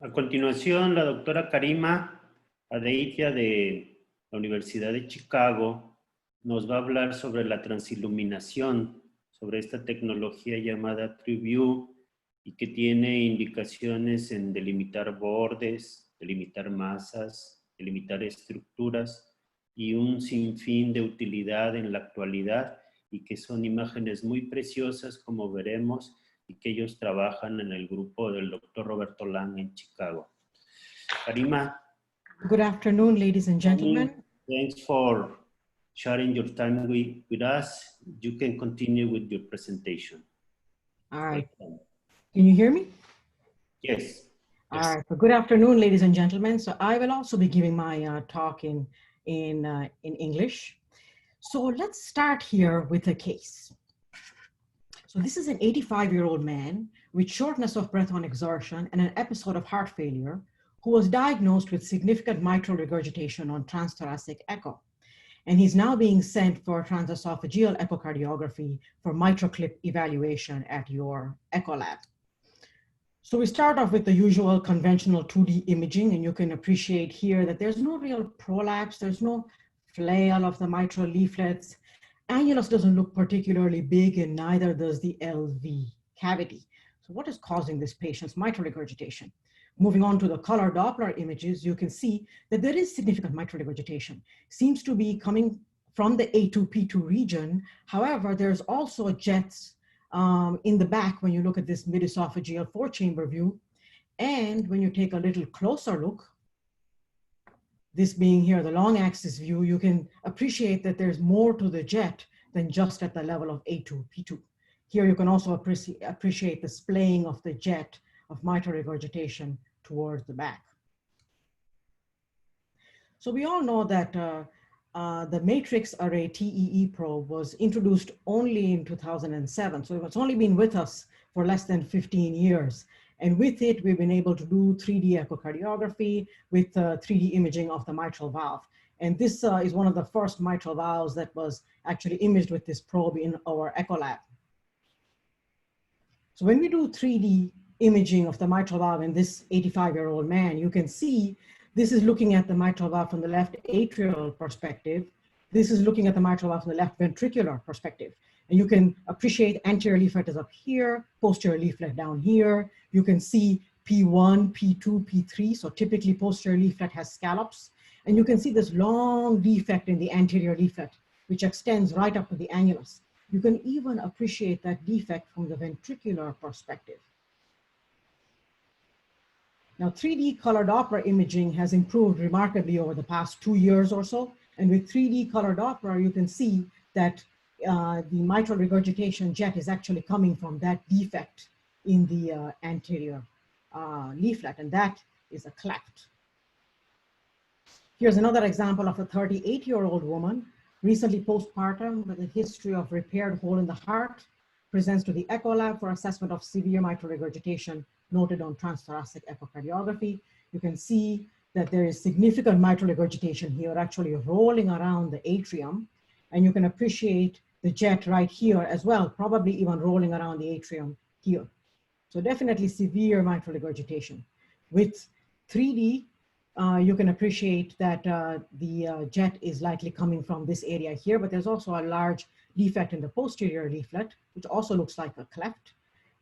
A continuación, la doctora Karima Adeitia de la Universidad de Chicago nos va a hablar sobre la transiluminación, sobre esta tecnología llamada TrueView y que tiene indicaciones en delimitar bordes, delimitar masas, delimitar estructuras y un sinfín de utilidad en la actualidad, y que son imágenes muy preciosas, como veremos, y que ellos trabajan en el grupo del doctor Roberto Lang en Chicago. Karima, Good afternoon, ladies and gentlemen. Thanks for sharing your time with us. You can continue with your presentation. All right. Can you hear me? Yes. All right. So good afternoon, ladies and gentlemen. So I will also be giving my talk in English. So let's start here with a case. So this is an 85-year-old man with shortness of breath on exertion and an episode of heart failure who was diagnosed with significant mitral regurgitation on transthoracic echo. And he's now being sent for transesophageal echocardiography for MitraClip evaluation at your echo lab. So we start off with the usual conventional 2D imaging, and you can appreciate here that there's no real prolapse, there's no flail of the mitral leaflets. Annulus doesn't look particularly big, and neither does the LV cavity. So what is causing this patient's mitral regurgitation? Moving on to the color Doppler images, you can see that there is significant mitral regurgitation. Seems to be coming from the A2P2 region. However, there's also jets in the back when you look at this mid-esophageal 4-chamber view. And when you take a little closer look, this being here the long axis view, you can appreciate that there's more to the jet than just at the level of A2P2. Here you can also appreciate the splaying of the jet of mitral regurgitation towards the back. So we all know that the matrix array TEE probe was introduced only in 2007. So it's only been with us for less than 15 years. And with it, we've been able to do 3D echocardiography with 3D imaging of the mitral valve. And this is one of the first mitral valves that was actually imaged with this probe in our echo lab. So when we do 3D imaging of the mitral valve in this 85-year-old man, you can see this is looking at the mitral valve from the left atrial perspective. This is looking at the mitral valve from the left ventricular perspective. And you can appreciate anterior leaflet is up here, posterior leaflet down here. You can see P1, P2, P3. So typically posterior leaflet has scallops. And you can see this long defect in the anterior leaflet, which extends right up to the annulus. You can even appreciate that defect from the ventricular perspective. Now, 3D color Doppler imaging has improved remarkably over the past 2 years or so. And with 3D color Doppler, you can see that the mitral regurgitation jet is actually coming from that defect in the anterior leaflet, and that is a cleft. Here's another example of a 38-year-old woman, recently postpartum with a history of repaired hole in the heart, presents to the echo lab for assessment of severe mitral regurgitation noted on transthoracic echocardiography. You can see that there is significant mitral regurgitation here, actually rolling around the atrium. And you can appreciate the jet right here as well, probably even rolling around the atrium here. So definitely severe mitral regurgitation. With 3D, you can appreciate that the jet is likely coming from this area here, but there's also a large defect in the posterior leaflet, which also looks like a cleft.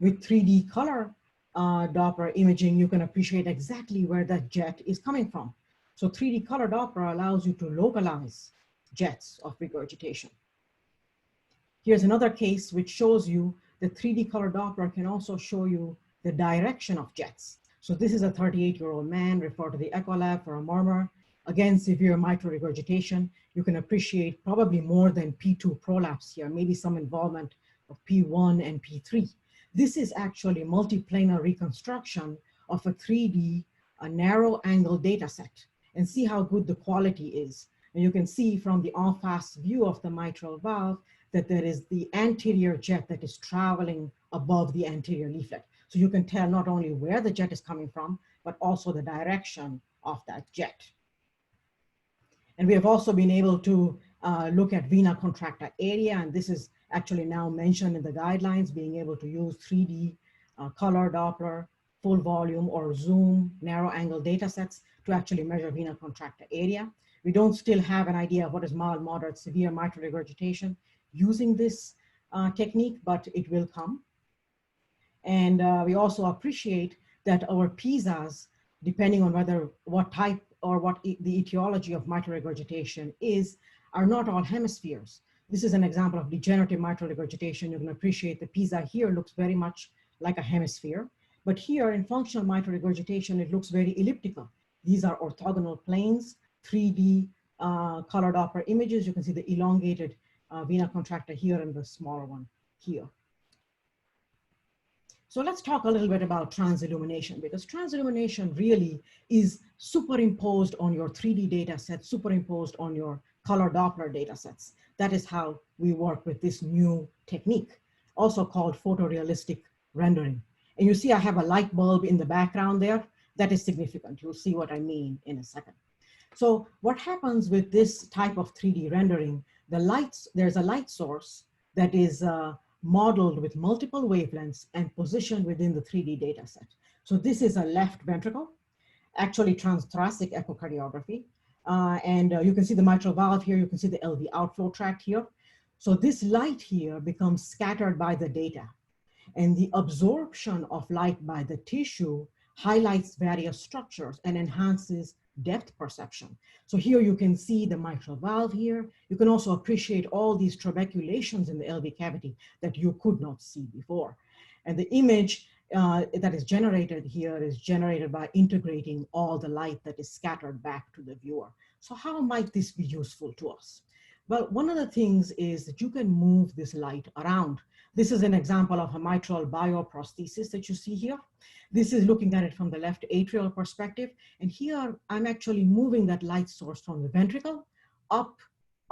With 3D color Doppler imaging, you can appreciate exactly where that jet is coming from. So 3D color Doppler allows you to localize jets of regurgitation. Here's another case which shows you the 3D color Doppler can also show you the direction of jets. So this is a 38-year-old man referred to the echo lab for a murmur. Again, severe mitral regurgitation. You can appreciate probably more than P2 prolapse here, maybe some involvement of P1 and P3. This is actually multiplanar reconstruction of a 3D, a narrow angle data set, and see how good the quality is. And you can see from the en face view of the mitral valve that there is the anterior jet that is traveling above the anterior leaflet. So you can tell not only where the jet is coming from, but also the direction of that jet. And we have also been able to look at vena contracta area, and this is actually now mentioned in the guidelines, being able to use 3D color Doppler, full volume or zoom narrow angle data sets to actually measure vena contracta area. We don't still have an idea of what is mild, moderate, severe mitral regurgitation using this technique, but it will come. And we also appreciate that our PISAs, depending on what type or what the etiology of mitral regurgitation is, are not all hemispheres. This is an example of degenerative mitral regurgitation. You can appreciate the PISA here looks very much like a hemisphere. But here in functional mitral regurgitation, it looks very elliptical. These are orthogonal planes, 3D color Doppler images. You can see the elongated vena contracta here and the smaller one here. So let's talk a little bit about transillumination, because transillumination really is superimposed on your 3D data set, superimposed on your color Doppler data sets. That is how we work with this new technique, also called photorealistic rendering. And you see I have a light bulb in the background there. That is significant. You'll see what I mean in a second. So what happens with this type of 3D rendering, there's a light source that is modeled with multiple wavelengths and positioned within the 3D data set. So this is a left ventricle, actually transthoracic echocardiography. You can see the mitral valve here, you can see the LV outflow tract here. So this light here becomes scattered by the data, and the absorption of light by the tissue highlights various structures and enhances depth perception. So here you can see the mitral valve here. You can also appreciate all these trabeculations in the LV cavity that you could not see before. And the image that is generated here is generated by integrating all the light that is scattered back to the viewer. So how might this be useful to us? Well, one of the things is that you can move this light around. This is an example of a mitral bioprosthesis that you see here. This is looking at it from the left atrial perspective. And here I'm actually moving that light source from the ventricle up,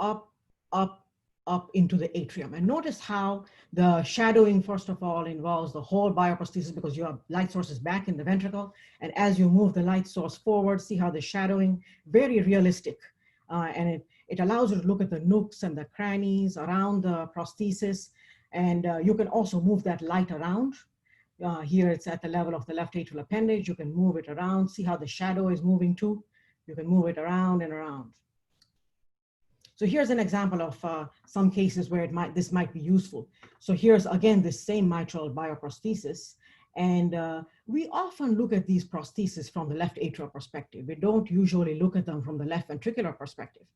up, up, up into the atrium. And notice how the shadowing, first of all, involves the whole bioprosthesis because your light source is back in the ventricle. And as you move the light source forward, see how the shadowing, very realistic. And it allows you to look at the nooks and the crannies around the prosthesis. And you can also move that light around. Here it's at the level of the left atrial appendage. You can move it around, see how the shadow is moving too. You can move it around and around. So here's an example of some cases where this might be useful. So here's again, this same mitral bioprosthesis. And we often look at these prostheses from the left atrial perspective. We don't usually look at them from the left ventricular perspective.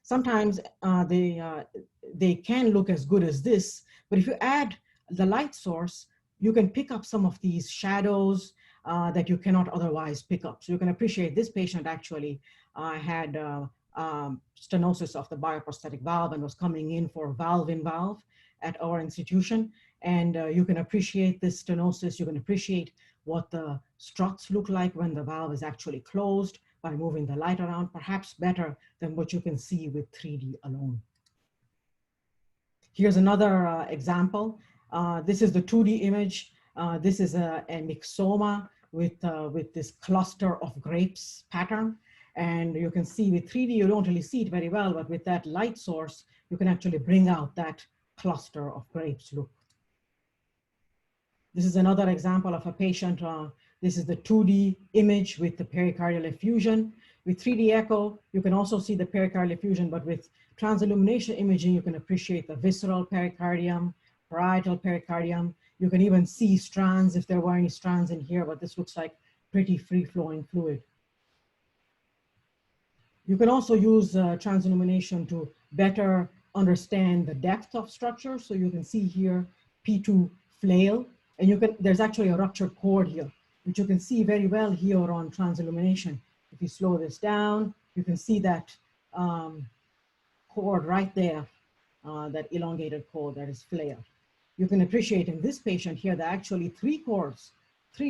Sometimes they can look as good as this, but if you add the light source, you can pick up some of these shadows that you cannot otherwise pick up. So you can appreciate this patient actually had stenosis of the bioprosthetic valve and was coming in for valve-in-valve at our institution. And you can appreciate this stenosis. You can appreciate what the struts look like when the valve is actually closed by moving the light around, perhaps better than what you can see with 3D alone. Here's another example. This is the 2D image. This is a myxoma with this cluster of grapes pattern. And you can see with 3D, you don't really see it very well, but with that light source, you can actually bring out that cluster of grapes look. This is another example of a patient. This is the 2D image with the pericardial effusion. With 3D echo, you can also see the pericardial effusion, but with transillumination imaging, you can appreciate the visceral pericardium, parietal pericardium. You can even see strands if there were any strands in here, but this looks like pretty free-flowing fluid. You can also use transillumination to better understand the depth of structure. So you can see here P2 flail, and there's actually a ruptured cord here, which you can see very well here on transillumination. If you slow this down, you can see that cord right there, that elongated cord that is flared. You can appreciate in this patient here, there are actually three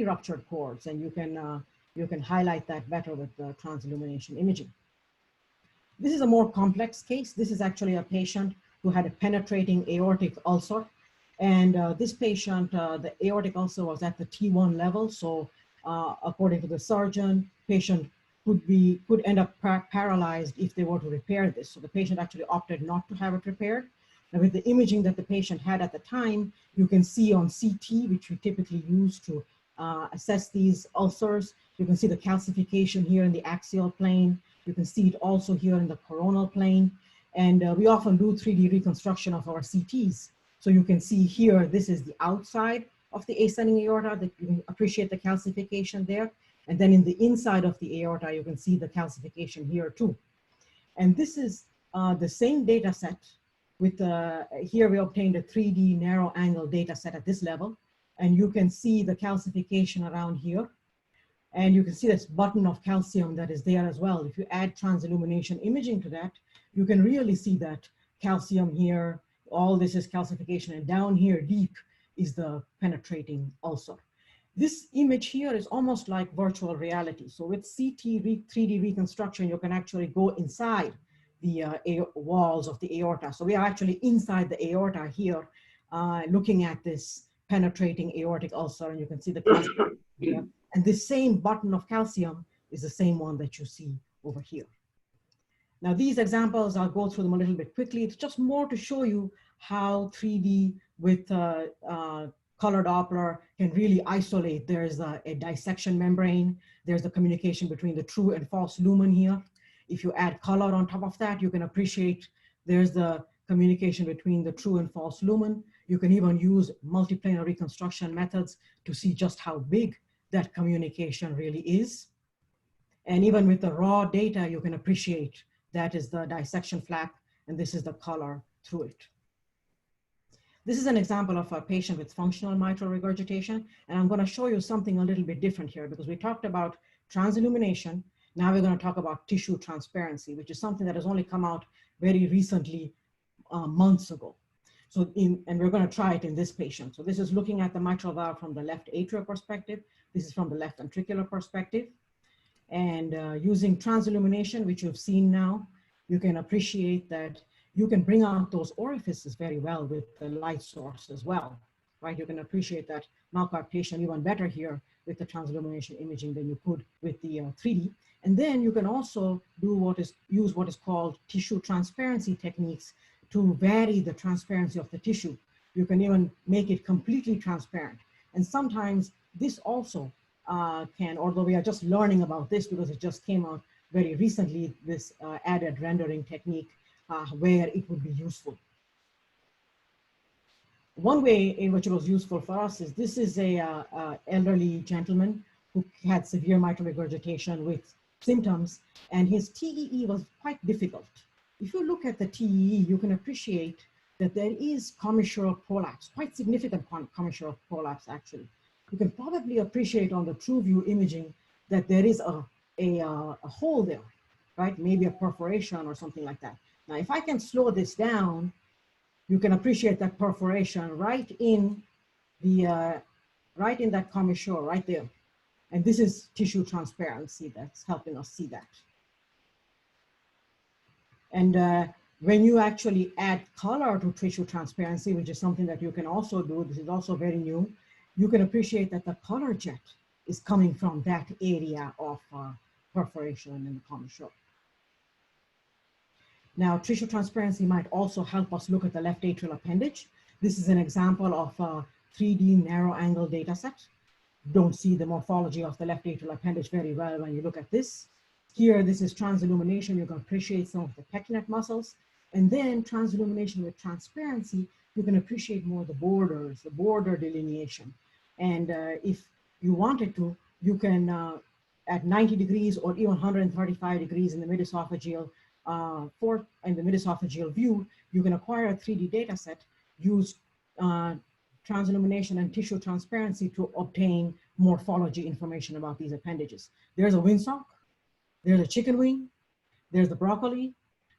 ruptured cords, and you can highlight that better with the transillumination imaging. This is a more complex case. This is actually a patient who had a penetrating aortic ulcer. And this patient, the aortic ulcer was at the T1 level. So according to the surgeon, patient could end up paralyzed if they were to repair this. So the patient actually opted not to have it repaired. And with the imaging that the patient had at the time, you can see on CT, which we typically use to assess these ulcers, you can see the calcification here in the axial plane. You can see it also here in the coronal plane. And we often do 3D reconstruction of our CTs. So you can see here, this is the outside of the ascending aorta, that you can appreciate the calcification there. And then in the inside of the aorta, you can see the calcification here too. And this is the same data set with, here we obtained a 3D narrow angle data set at this level. And you can see the calcification around here. And you can see this button of calcium that is there as well. If you add transillumination imaging to that, you can really see that calcium here, all this is calcification, and down here deep is the penetrating ulcer. This image here is almost like virtual reality. So with CT 3D reconstruction, you can actually go inside the walls of the aorta. So we are actually inside the aorta here, looking at this penetrating aortic ulcer, and you can see the calcium here. And this same button of calcium is the same one that you see over here. Now these examples, I'll go through them a little bit quickly. It's just more to show you how 3D with color Doppler can really isolate. There's a dissection membrane. There's the communication between the true and false lumen here. If you add color on top of that, you can appreciate there's the communication between the true and false lumen. You can even use multiplanar reconstruction methods to see just how big that communication really is. And even with the raw data, you can appreciate that is the dissection flap, and this is the color through it. This is an example of a patient with functional mitral regurgitation, and I'm going to show you something a little bit different here because we talked about transillumination. Now we're going to talk about tissue transparency, which is something that has only come out very recently, months ago. So and we're going to try it in this patient. So this is looking at the mitral valve from the left atrial perspective. This is from the left ventricular perspective. And using transillumination, which you've seen now, you can appreciate that you can bring out those orifices very well with the light source as well, right? You can appreciate that malcoaptation even better here with the transillumination imaging than you could with the 3D. And then you can also do use what is called tissue transparency techniques to vary the transparency of the tissue. You can even make it completely transparent. And sometimes this also can, although we are just learning about this because it just came out very recently, this added rendering technique where it would be useful. One way in which it was useful for us is this is a elderly gentleman who had severe mitral regurgitation with symptoms, and his TEE was quite difficult. If you look at the TEE, you can appreciate that there is commissural prolapse, quite significant commissural prolapse actually. You can probably appreciate on the TrueView imaging that there is a hole there, right? Maybe a perforation or something like that. Now, if I can slow this down, you can appreciate that perforation right in the right in that commissure right there. And this is tissue transparency that's helping us see that. And when you actually add color to tissue transparency, which is something that you can also do, this is also very new, you can appreciate that the color jet is coming from that area of perforation in the commissure. Now, tissue transparency might also help us look at the left atrial appendage. This is an example of a 3D narrow angle data set. Don't see the morphology of the left atrial appendage very well when you look at this. Here, this is transillumination. You can appreciate some of the pectinate muscles. And then transillumination with transparency, you can appreciate more the borders, the border delineation. And if you wanted to, you can, at 90 degrees or even 135 degrees in the mid-esophageal in the mid-esophageal view, you can acquire a 3D data set, use transillumination and tissue transparency to obtain morphology information about these appendages. There's a windsock, there's a chicken wing, there's the broccoli,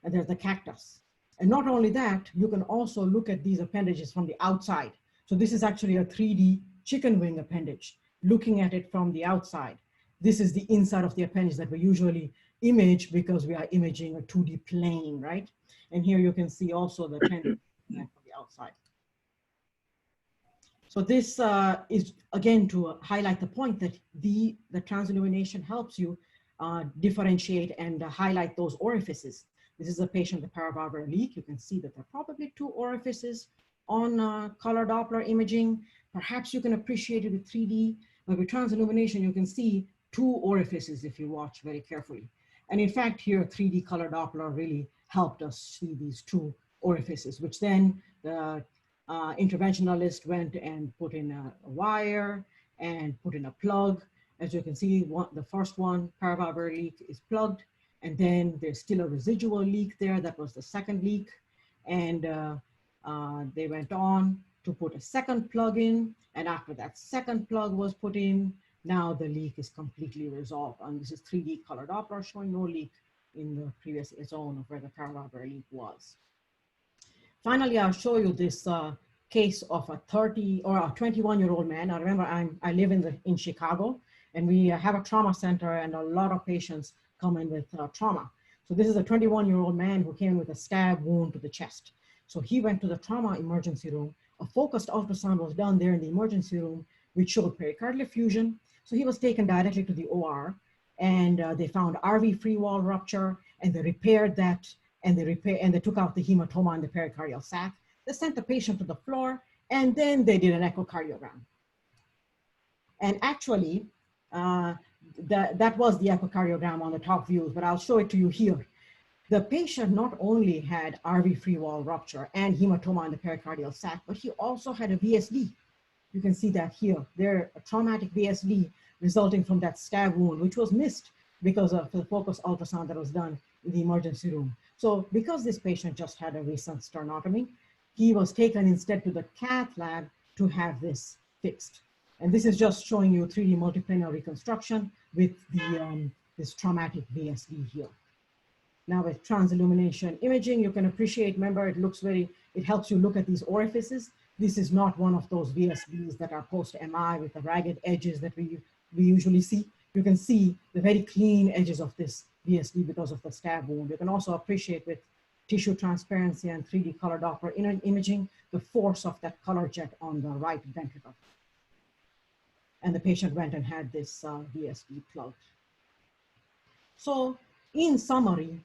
and there's the cactus. And not only that, you can also look at these appendages from the outside. So this is actually a 3D chicken wing appendage, looking at it from the outside. This is the inside of the appendage that we usually image because we are imaging a 2D plane, right? And here you can see also the appendage from the outside. So this is, again, to highlight the point that the transillumination helps you differentiate and highlight those orifices. This is a patient with paravalvular leak. You can see that there are probably 2 orifices on color Doppler imaging. Perhaps you can appreciate it with 3D, but with transillumination, you can see 2 orifices if you watch very carefully. And in fact, here, 3D color Doppler really helped us see these 2 orifices, which then the interventionalist went and put in a wire and put in a plug. As you can see, the first one, paravalvular leak, is plugged. And then there's still a residual leak there. That was the second leak. And they went on to put a second plug in. And after that second plug was put in, Now the leak is completely resolved. And this is 3D color Doppler showing no leak in the previous zone of where the paravalvular leak was. Finally, I'll show you this case of a 21-year-old man. Now remember, I live in Chicago, and we have a trauma center, and a lot of patients come in with trauma. So this is a 21-year-old man who came with a stab wound to the chest. So he went to the trauma emergency room. A focused ultrasound was done there in the emergency room, which showed pericardial effusion. So he was taken directly to the OR, and they found RV free wall rupture, and they repaired that, and they took out the hematoma in the pericardial sac. They sent the patient to the floor, and then they did an echocardiogram. And actually, that was the echocardiogram on the top views, but I'll show it to you here. The patient not only had RV free wall rupture and hematoma in the pericardial sac, but he also had a VSD. You can see that here. There, a traumatic VSD resulting from that stab wound, which was missed because of the focused ultrasound that was done in the emergency room. So because this patient just had a recent sternotomy, he was taken instead to the cath lab to have this fixed. And this is just showing you 3D multiplanar reconstruction with the, this traumatic VSD here. Now with transillumination imaging, you can appreciate, remember, it helps you look at these orifices. This is not one of those VSDs that are post-MI with the ragged edges that we usually see. You can see the very clean edges of this VSD because of the stab wound. You can also appreciate with tissue transparency and 3D color Doppler imaging, the force of that color jet on the right ventricle. And the patient went and had this VSD plugged. So in summary,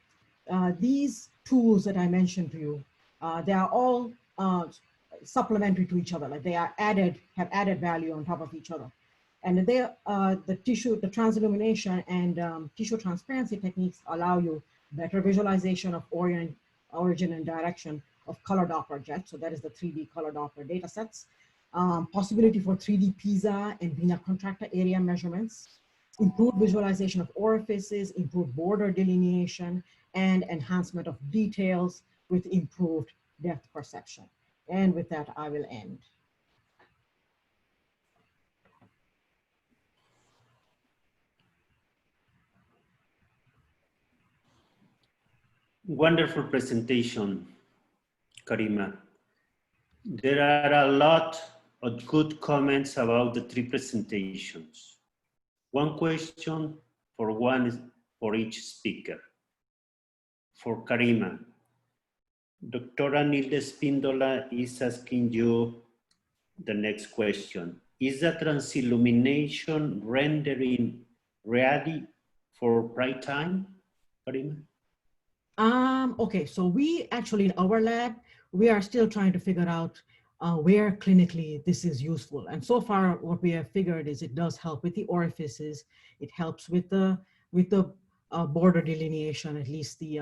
these tools that I mentioned to you, they are all supplementary to each other. Like they are have added value on top of each other. And they, the transillumination and tissue transparency techniques allow you better visualization of origin and direction of color Doppler jets. So that is the 3D color Doppler data sets. Possibility for 3D PISA and vena contracta area measurements, improved visualization of orifices, improved border delineation, and enhancement of details with improved depth perception. And with that, I will end. Wonderful presentation, Karima. There are a lot of good comments about the three presentations. One question for each speaker. For Karima, Dr. Nilde Spindola is asking you the next question. Is the transillumination rendering ready for prime time, Karima? Okay, so we actually in our lab, we are still trying to figure out where clinically this is useful. And so far what we have figured is it does help with the orifices. It helps with the border delineation, at least the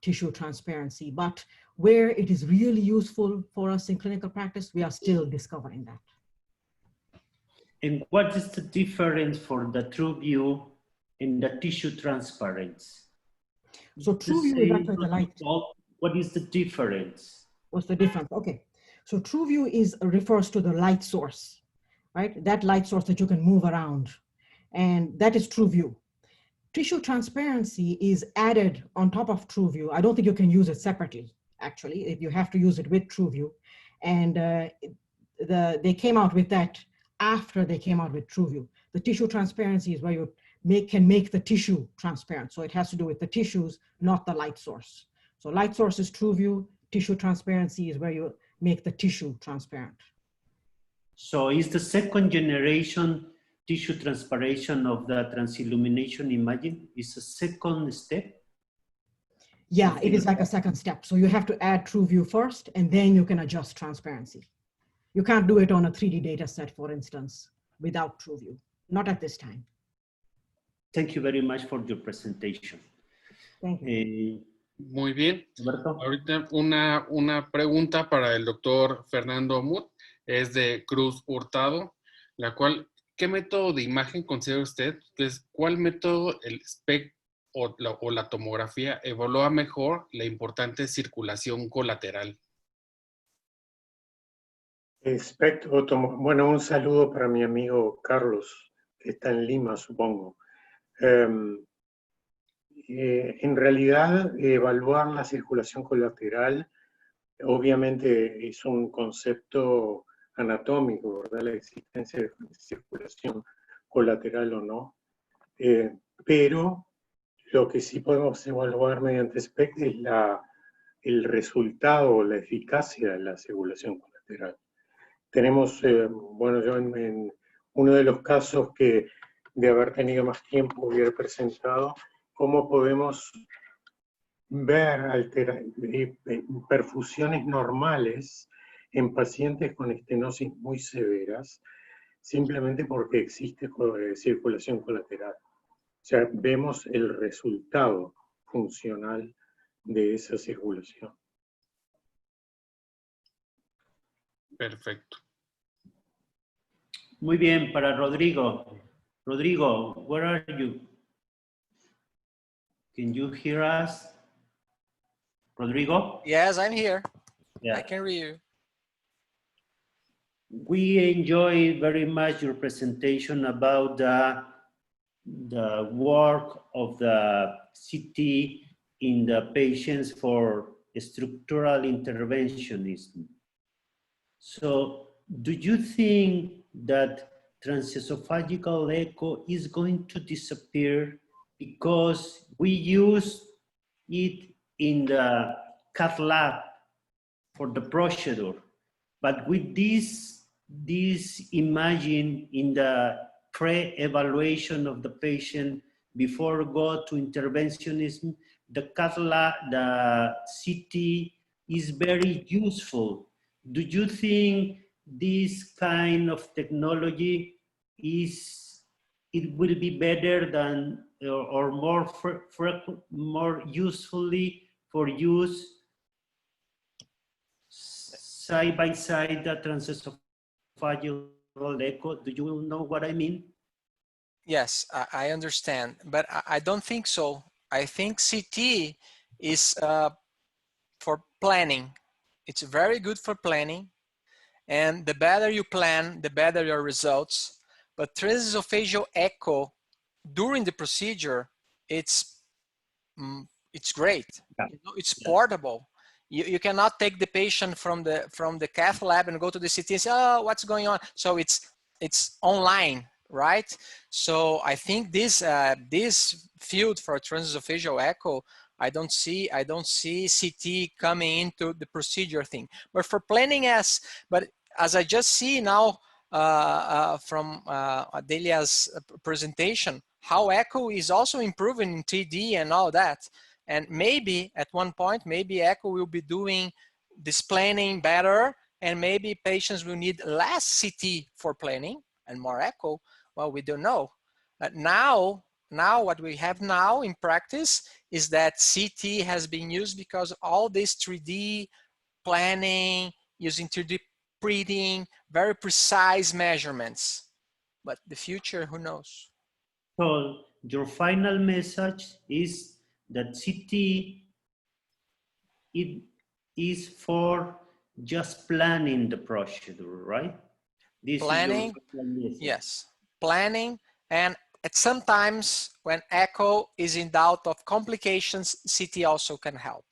tissue transparency. But where it is really useful for us in clinical practice, we are still discovering that. And what is the difference for the TrueView in the tissue transparency? So TrueView is actually the light. What is the difference? What's the difference? Okay, so TrueView refers to the light source, right? That light source that you can move around, and that is TrueView. Tissue transparency is added on top of TrueView. I don't think you can use it separately, actually. If you have to use it with TrueView, and they came out with that after they came out with TrueView. The tissue transparency is where you can make the tissue transparent. So it has to do with the tissues, not the light source. So light source is TrueView, tissue transparency is where you make the tissue transparent. So is the second generation tissue transparation of the transillumination imaging is a second step? Yeah, it is like a second step. So you have to add TrueView first, and then you can adjust transparency. You can't do it on a 3D data set, for instance, without TrueView, not at this time. Thank you very much for your presentation. Thank you. Muy bien. Roberto. Ahorita una pregunta para el doctor Fernando Muth, es de Cruz Hurtado, la cual, ¿qué método de imagen considera usted? ¿Cuál método, el SPECT o la tomografía, evalúa mejor la importante circulación colateral? Bueno, un saludo para mi amigo Carlos, que está en Lima, supongo. En realidad, evaluar la circulación colateral obviamente es un concepto anatómico, ¿verdad? La existencia de circulación colateral o no. Pero lo que sí podemos evaluar mediante SPECT es el resultado o la eficacia de la circulación colateral. Tenemos, bueno, yo en uno de los casos que de haber tenido más tiempo hubiera presentado, cómo podemos ver perfusiones normales en pacientes con estenosis muy severas, simplemente porque existe circulación colateral. O sea, vemos el resultado funcional de esa circulación. Perfecto. Muy bien, para Rodrigo. Rodrigo, where are you? Can you hear us? Rodrigo? Yes, I'm here. Yeah. I can hear you. We enjoy very much your presentation about the work of the CT in the patients for structural interventionism. So, do you think that transesophageal echo is going to disappear because we use it in the cath lab for the procedure? But with this imagine in the pre-evaluation of the patient before go to interventionism, the cath lab, the CT is very useful. Do you think this kind of technology it will be better than or more usefully for use side by side the transesophageal echo? Do you know what I mean? Yes, I understand, but I don't think so. I think CT is for planning. It's very good for planning. And the better you plan, the better your results. But transesophageal echo during the procedure, it's great. Yeah. You know, it's portable. You cannot take the patient from the cath lab and go to the CT and say, oh, what's going on? So it's online, right? So I think this field for transesophageal echo, I don't see CT coming into the procedure thing. But for planning, yes. But as I just see now from Adelia's presentation, how echo is also improving in 3D and all that. And maybe at one point, maybe echo will be doing this planning better, and maybe patients will need less CT for planning and more echo. Well, we don't know. Now what we have now in practice is that CT has been used because all this 3D planning, using 3D printing, very precise measurements. But the future, who knows? So your final message is that CT it is for just planning the procedure, right? This Planning, is your final message. yes, planning, and sometimes when echo is in doubt of complications, CT also can help.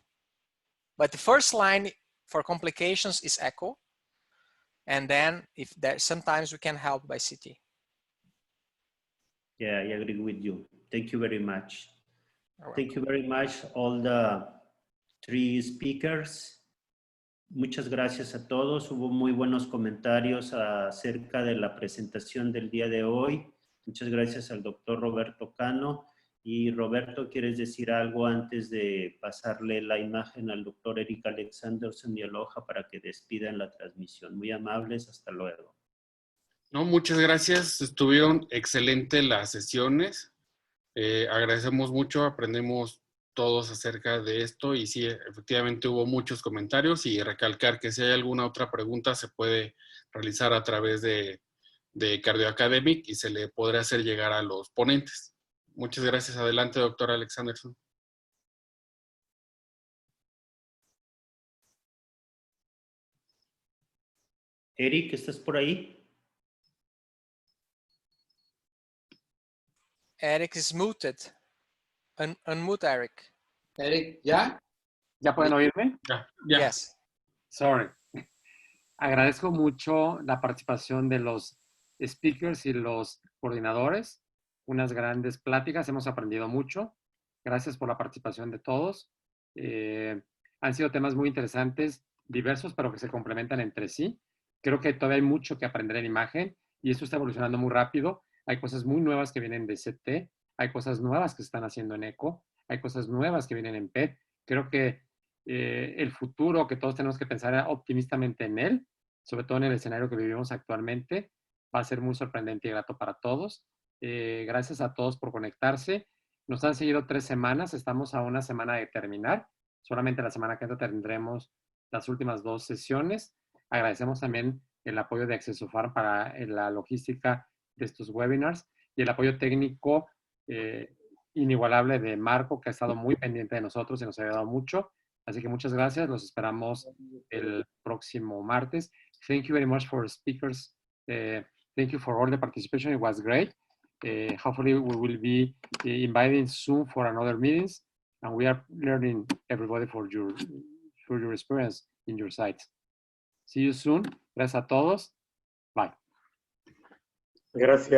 But the first line for complications is echo, and then if there sometimes we can help by CT. Yeah, I agree with you. Thank you very much. Thank you very much, all the three speakers. Muchas gracias a todos. Hubo muy buenos comentarios acerca de la presentación del día de hoy. Muchas gracias al doctor Roberto Cano. Y Roberto, ¿quieres decir algo antes de pasarle la imagen al doctor Eric Alexanderson y Aloha para que despidan la transmisión? Muy amables, hasta luego. No, muchas gracias. Estuvieron excelentes las sesiones. Agradecemos mucho, aprendemos todos acerca de esto y sí, efectivamente hubo muchos comentarios y recalcar que si hay alguna otra pregunta se puede realizar a través de Cardio Academic y se le podrá hacer llegar a los ponentes. Muchas gracias. Adelante, doctor Alexanderson. Eric, ¿estás por ahí? Eric is muted. Unmute Eric. Eric, ¿ya? ¿Ya pueden oírme? Ya. Yes. Sorry. Agradezco mucho la participación de los speakers y los coordinadores. Unas grandes pláticas, hemos aprendido mucho. Gracias por la participación de todos. Han sido temas muy interesantes, diversos, pero que se complementan entre sí. Creo que todavía hay mucho que aprender en imagen y esto está evolucionando muy rápido. Hay cosas muy nuevas que vienen de CT, hay cosas nuevas que se están haciendo en ECO, hay cosas nuevas que vienen en PET. Creo que el futuro, que todos tenemos que pensar optimistamente en él, sobre todo en el escenario que vivimos actualmente, va a ser muy sorprendente y grato para todos. Gracias a todos por conectarse. Nos han seguido 3 semanas, estamos a una semana de terminar. Solamente la semana que entra tendremos las últimas 2 sesiones. Agradecemos también el apoyo de AccessoFarm para la logística de estos webinars y el apoyo técnico inigualable de Marco, que ha estado muy pendiente de nosotros y nos ha ayudado mucho. Así que muchas gracias. Los esperamos el próximo martes. Thank you very much for speakers. Thank you for all the participation. It was great. Hopefully we will be inviting soon for another meetings, and we are learning everybody for your experience in your sites. See you soon. Gracias a todos. Bye. Gracias.